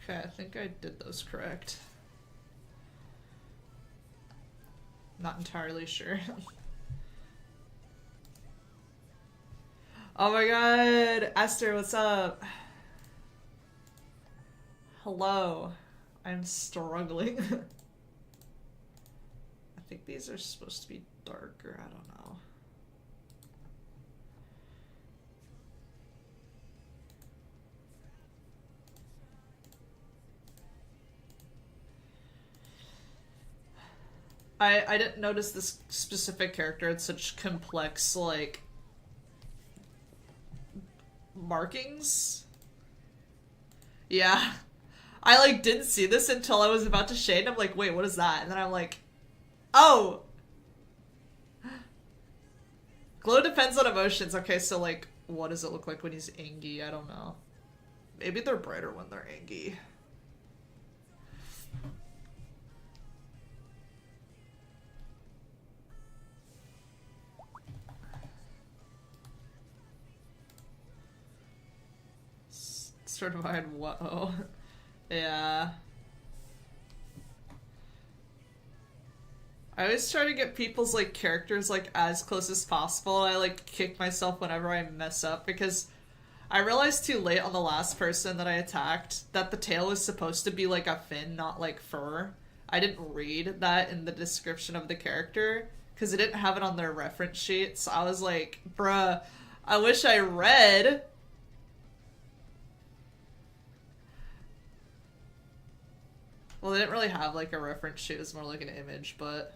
Okay, I think I did those correct. Not entirely sure. Oh my god! Esther, what's up? Hello. I'm struggling. I think these are supposed to be darker, I don't know. I didn't notice this specific character had such complex, like, markings. Yeah. I, like, didn't see this until I was about to shade, and I'm like, wait, what is that? And then I'm like, oh! Glow depends on emotions. Okay, so, like, what does it look like when he's angry? I don't know. Maybe they're brighter when they're angry. Certified whoa. Yeah. I always try to get people's, like, characters, like, as close as possible. I, like, kick myself whenever I mess up, because I realized too late on the last person that I attacked that the tail was supposed to be, like, a fin, not, like, fur. I didn't read that in the description of the character, because it didn't have it on their reference sheet, so I was like, bruh, I wish I read. Well, they didn't really have, like, a reference sheet. It was more like an image, but...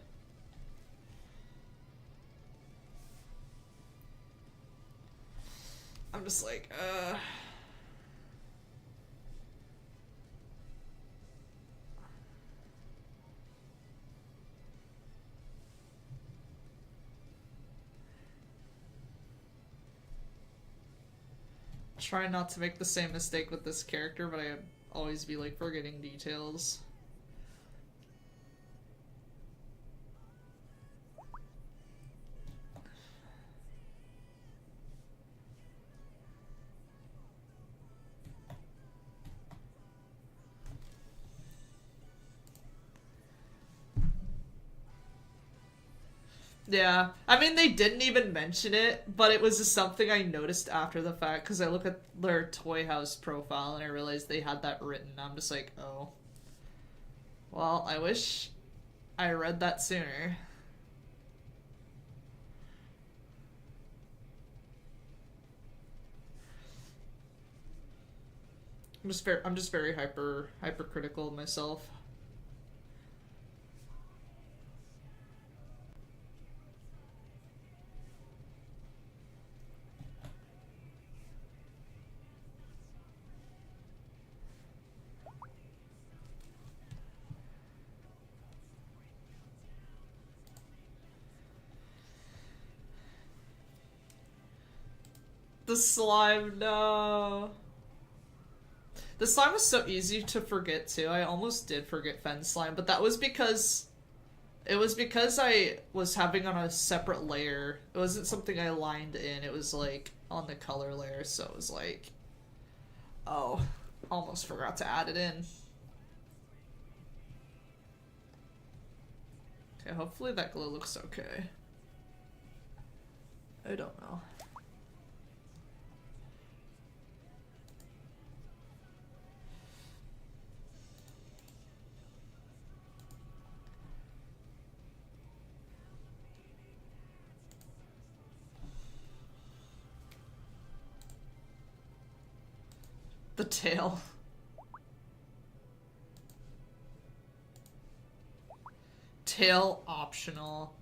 I'm just like, Try not to make the same mistake with this character, but I always be, like, forgetting details. Yeah, I mean, they didn't even mention it, but it was just something I noticed after the fact, because I look at their Toy House profile and I realized they had that written. I'm just like, oh. Well, I wish I read that sooner. I'm just very hypercritical of myself. The slime, no. The slime was so easy to forget too. I almost did forget Fen slime, but that was because it was because I was having on a separate layer. It wasn't something I lined in. It was like on the color layer, so it was like, oh, almost forgot to add it in. Okay, hopefully that glow looks okay. I don't know. The tail. Tail optional.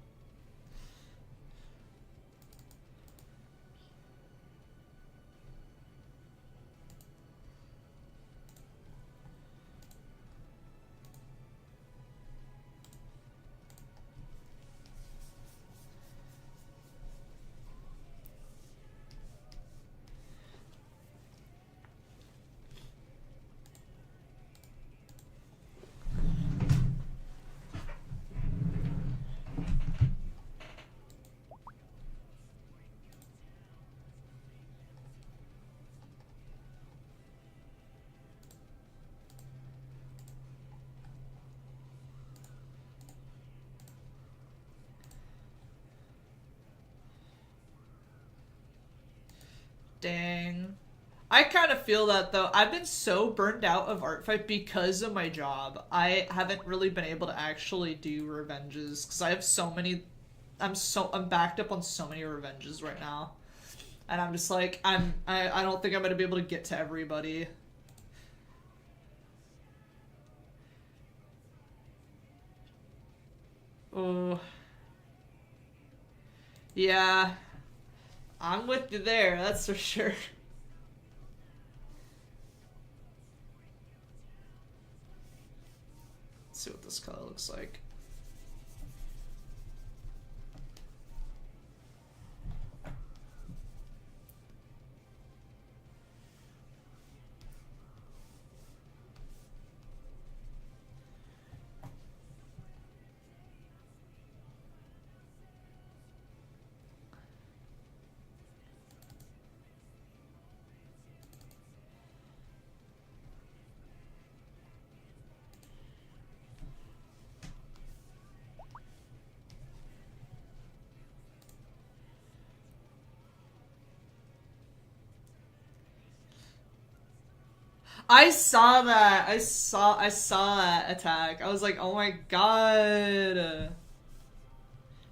Dang. I kind of feel that though. I've been so burned out of ArtFight because of my job. I haven't really been able to actually do revenges because I have so many. I'm backed up on so many revenges right now, and I'm just like I don't think I'm gonna be able to get to everybody. Oh. Yeah. I'm with you there, that's for sure. Let's see what this color looks like. I saw that. I saw that attack. I was like, "Oh my god."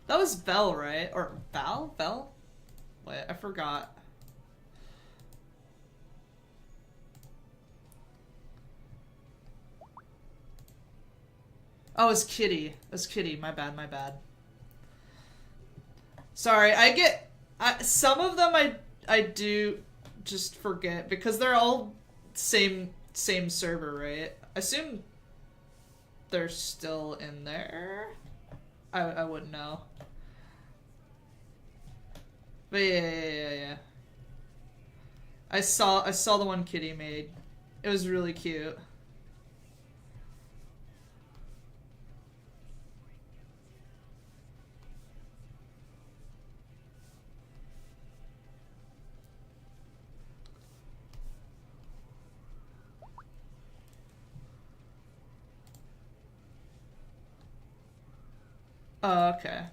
That was Bell, right? Or Val? Bell? Wait, I forgot. Oh, it was Kitty. It was Kitty. My bad, my bad. Sorry, some of them I do just forget because they're all same server, right? I assume they're still in there. I wouldn't know. But yeah. I saw the one Kitty made. It was really cute. Oh, okay.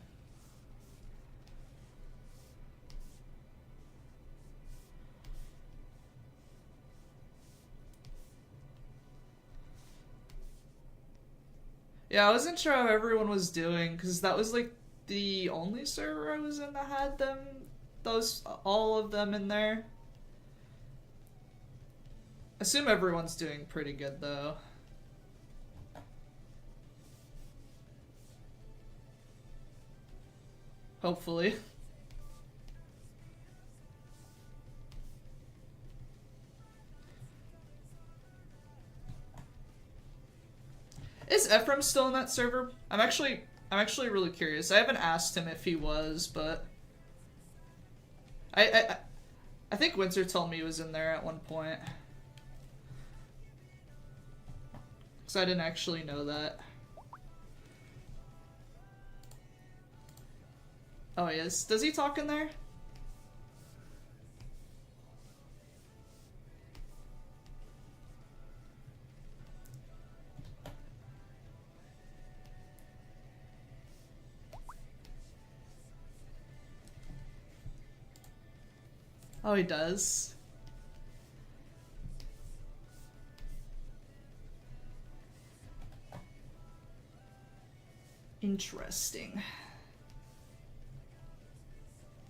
Yeah, I wasn't sure how everyone was doing because that was like the only server I was in that had all of them in there. I assume everyone's doing pretty good though. Hopefully. Is Ephraim still in that server? I'm actually really curious. I haven't asked him if he was, but I think Windsor told me he was in there at one point. So I didn't actually know that. Oh, he is. Does he talk in there? Oh, he does. Interesting.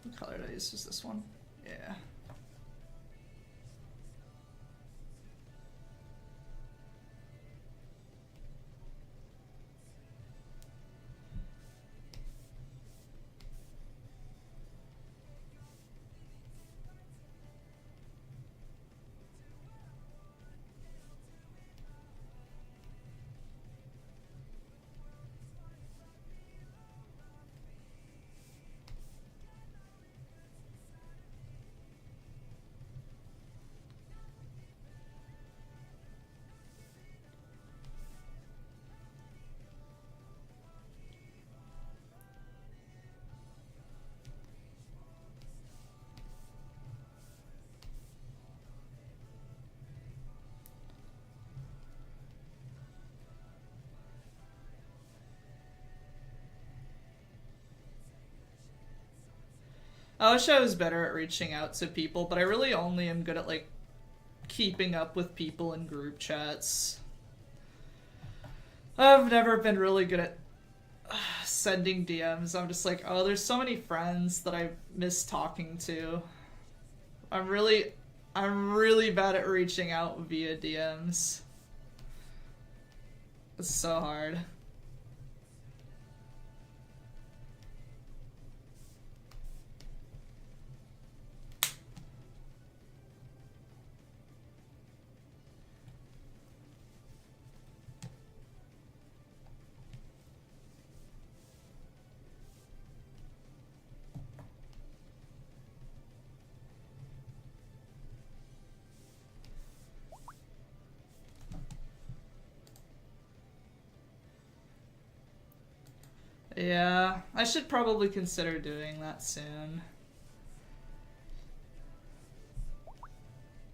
What color did I use? Is this one? Yeah. I wish I was better at reaching out to people, but I really only am good at, like, keeping up with people in group chats. I've never been really good at sending DMs. I'm just like, oh, there's so many friends that I miss talking to. I'm really bad at reaching out via DMs. It's so hard. Yeah, I should probably consider doing that soon.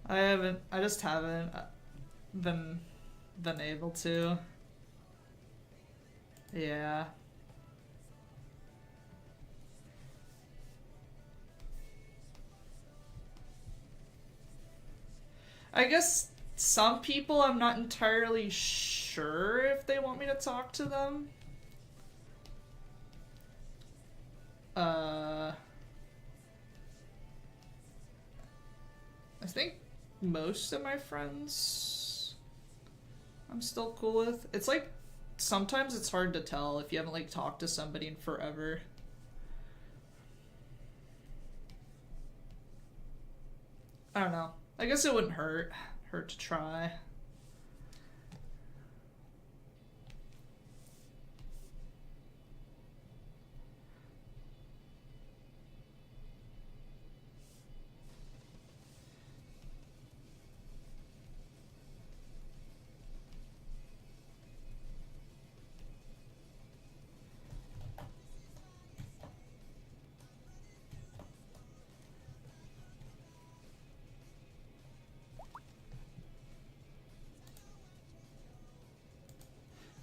I just haven't been able to. Yeah. I guess some people I'm not entirely sure if they want me to talk to them. I think most of my friends I'm still cool with. It's like, sometimes it's hard to tell if you haven't, like, talked to somebody in forever. I don't know. I guess it wouldn't hurt to try.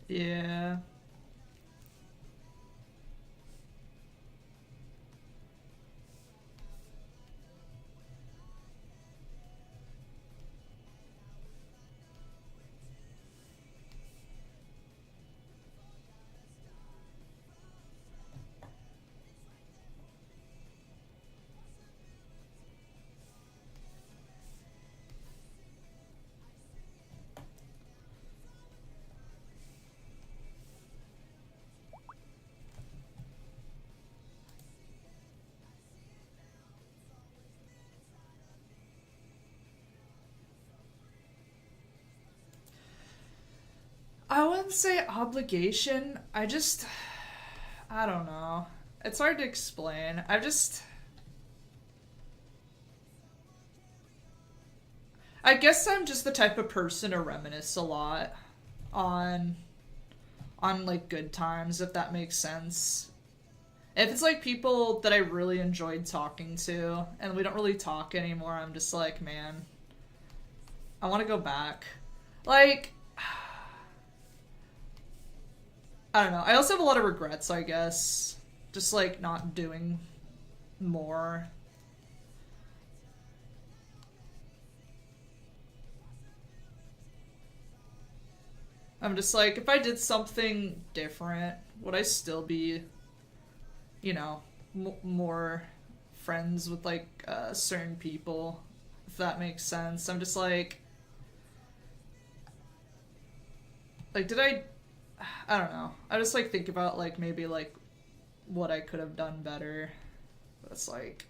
Yeah. I wouldn't say obligation. I don't know. It's hard to explain. I guess I'm just the type of person to reminisce a lot on like good times, if that makes sense. If it's like people that I really enjoyed talking to and we don't really talk anymore, I'm just like, man, I want to go back. Like, I don't know. I also have a lot of regrets, I guess. Just, like, not doing more. I'm just like, if I did something different, would I still be, you know, more friends with, like, certain people? If that makes sense. I'm just like, did I don't know. I just, like, think about, like, maybe, like, what I could have done better. But it's like,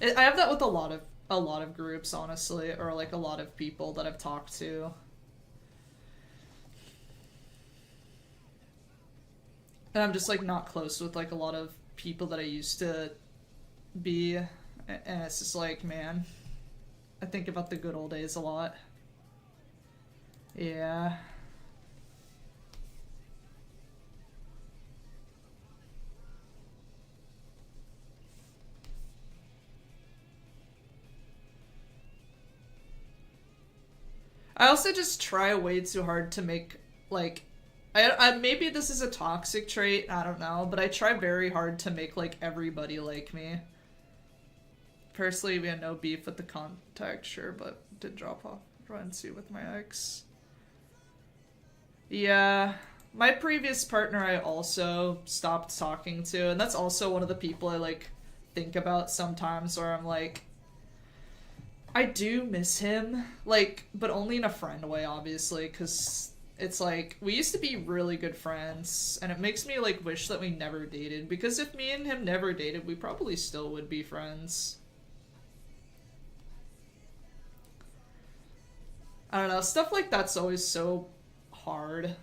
I have that with a lot of groups, honestly, or, like, a lot of people that I've talked to. And I'm just, like, not close with, like, a lot of people that I used to be. And it's just like, man, I think about the good old days a lot. Yeah. I also just try way too hard to make, like, Maybe this is a toxic trait, I don't know, but I try very hard to make, like, everybody like me. Personally, we had no beef with the contact, sure, but did drop off fluency with my ex. Yeah, my previous partner I also stopped talking to, and that's also one of the people I, like, think about sometimes where I'm like, I do miss him, like, but only in a friend way, obviously, because it's like, we used to be really good friends, and it makes me, like, wish that we never dated, because if me and him never dated, we probably still would be friends. I don't know, stuff like that's always so hard.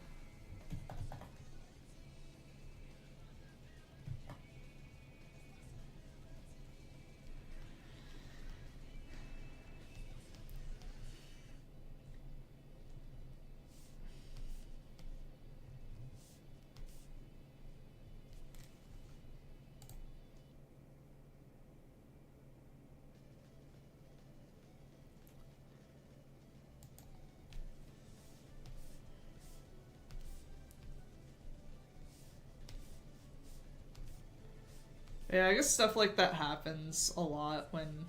Yeah, I guess stuff like that happens a lot when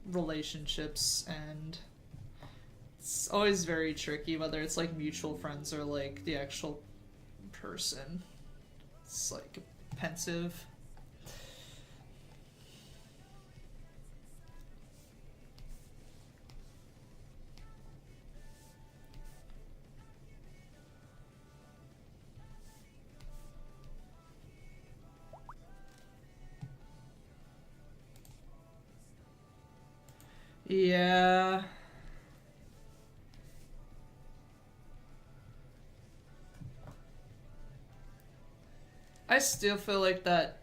relationships end. It's always very tricky, whether it's like mutual friends or like the actual person. It's like pensive. Yeah. I still feel like that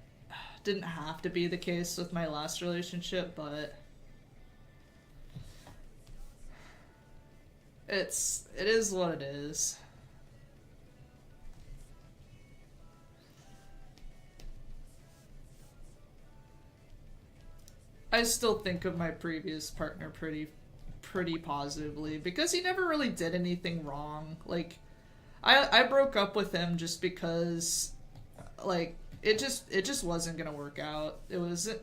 didn't have to be the case with my last relationship, but it is what it is. I still think of my previous partner pretty positively because he never really did anything wrong. Like I broke up with him just because like it just wasn't going to work out. It wasn't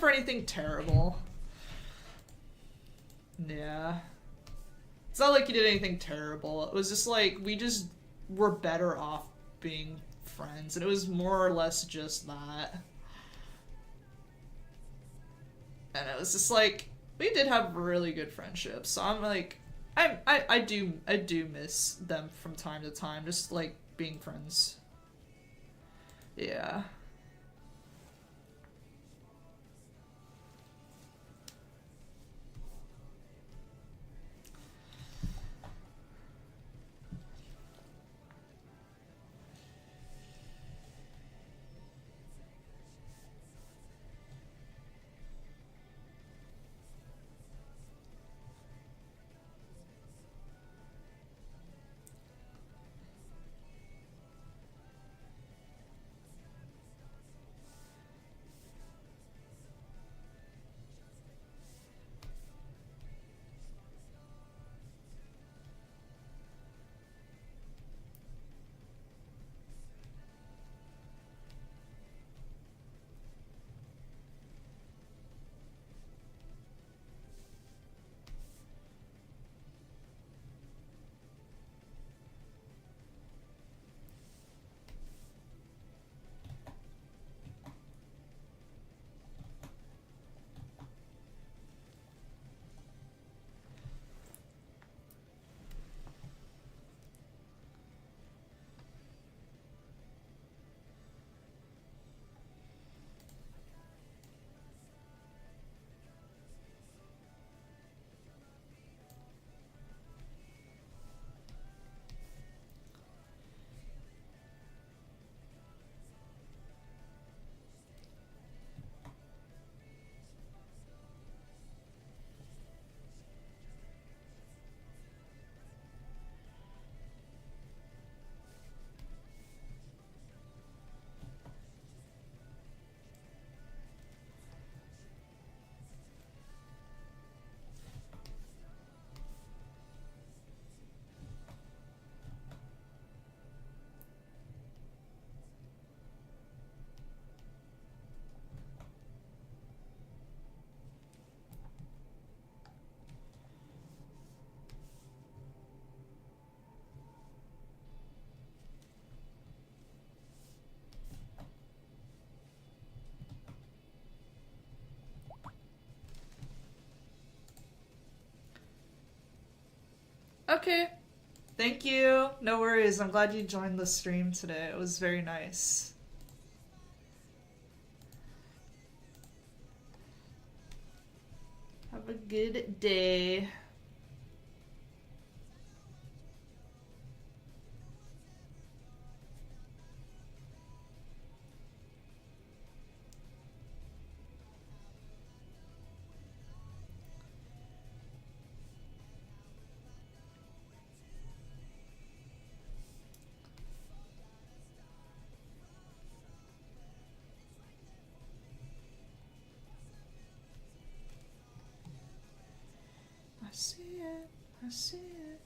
for anything terrible. Yeah. It's not like he did anything terrible. It was just like we just were better off being friends, and it was more or less just that. And it was just like we did have really good friendships. So I'm like I do miss them from time to time, just like being friends. Yeah. Okay. Thank you. No worries. I'm glad you joined the stream today. It was very nice. Have a good day. I see it. I see it.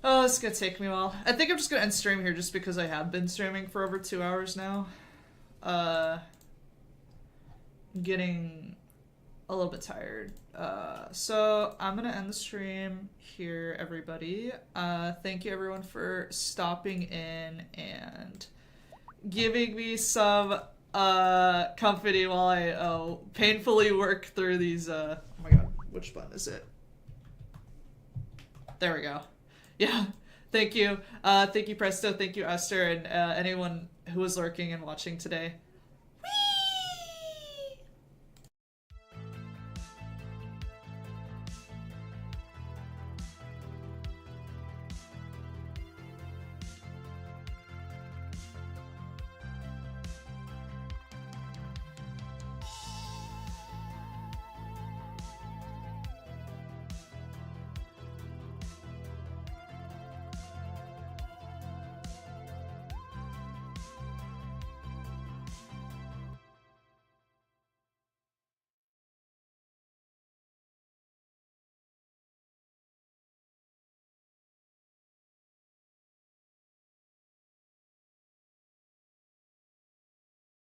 Oh, this is gonna take me a while. I think I'm just gonna end stream here just because I have been streaming for over 2 hours now. Getting a little bit tired. So I'm gonna end the stream here, everybody. Thank you everyone for stopping in and giving me some company while I painfully work through these oh my god, which button is it? There we go. Yeah, thank you. Thank you, Presto. Thank you, Esther, and anyone who was lurking and watching today.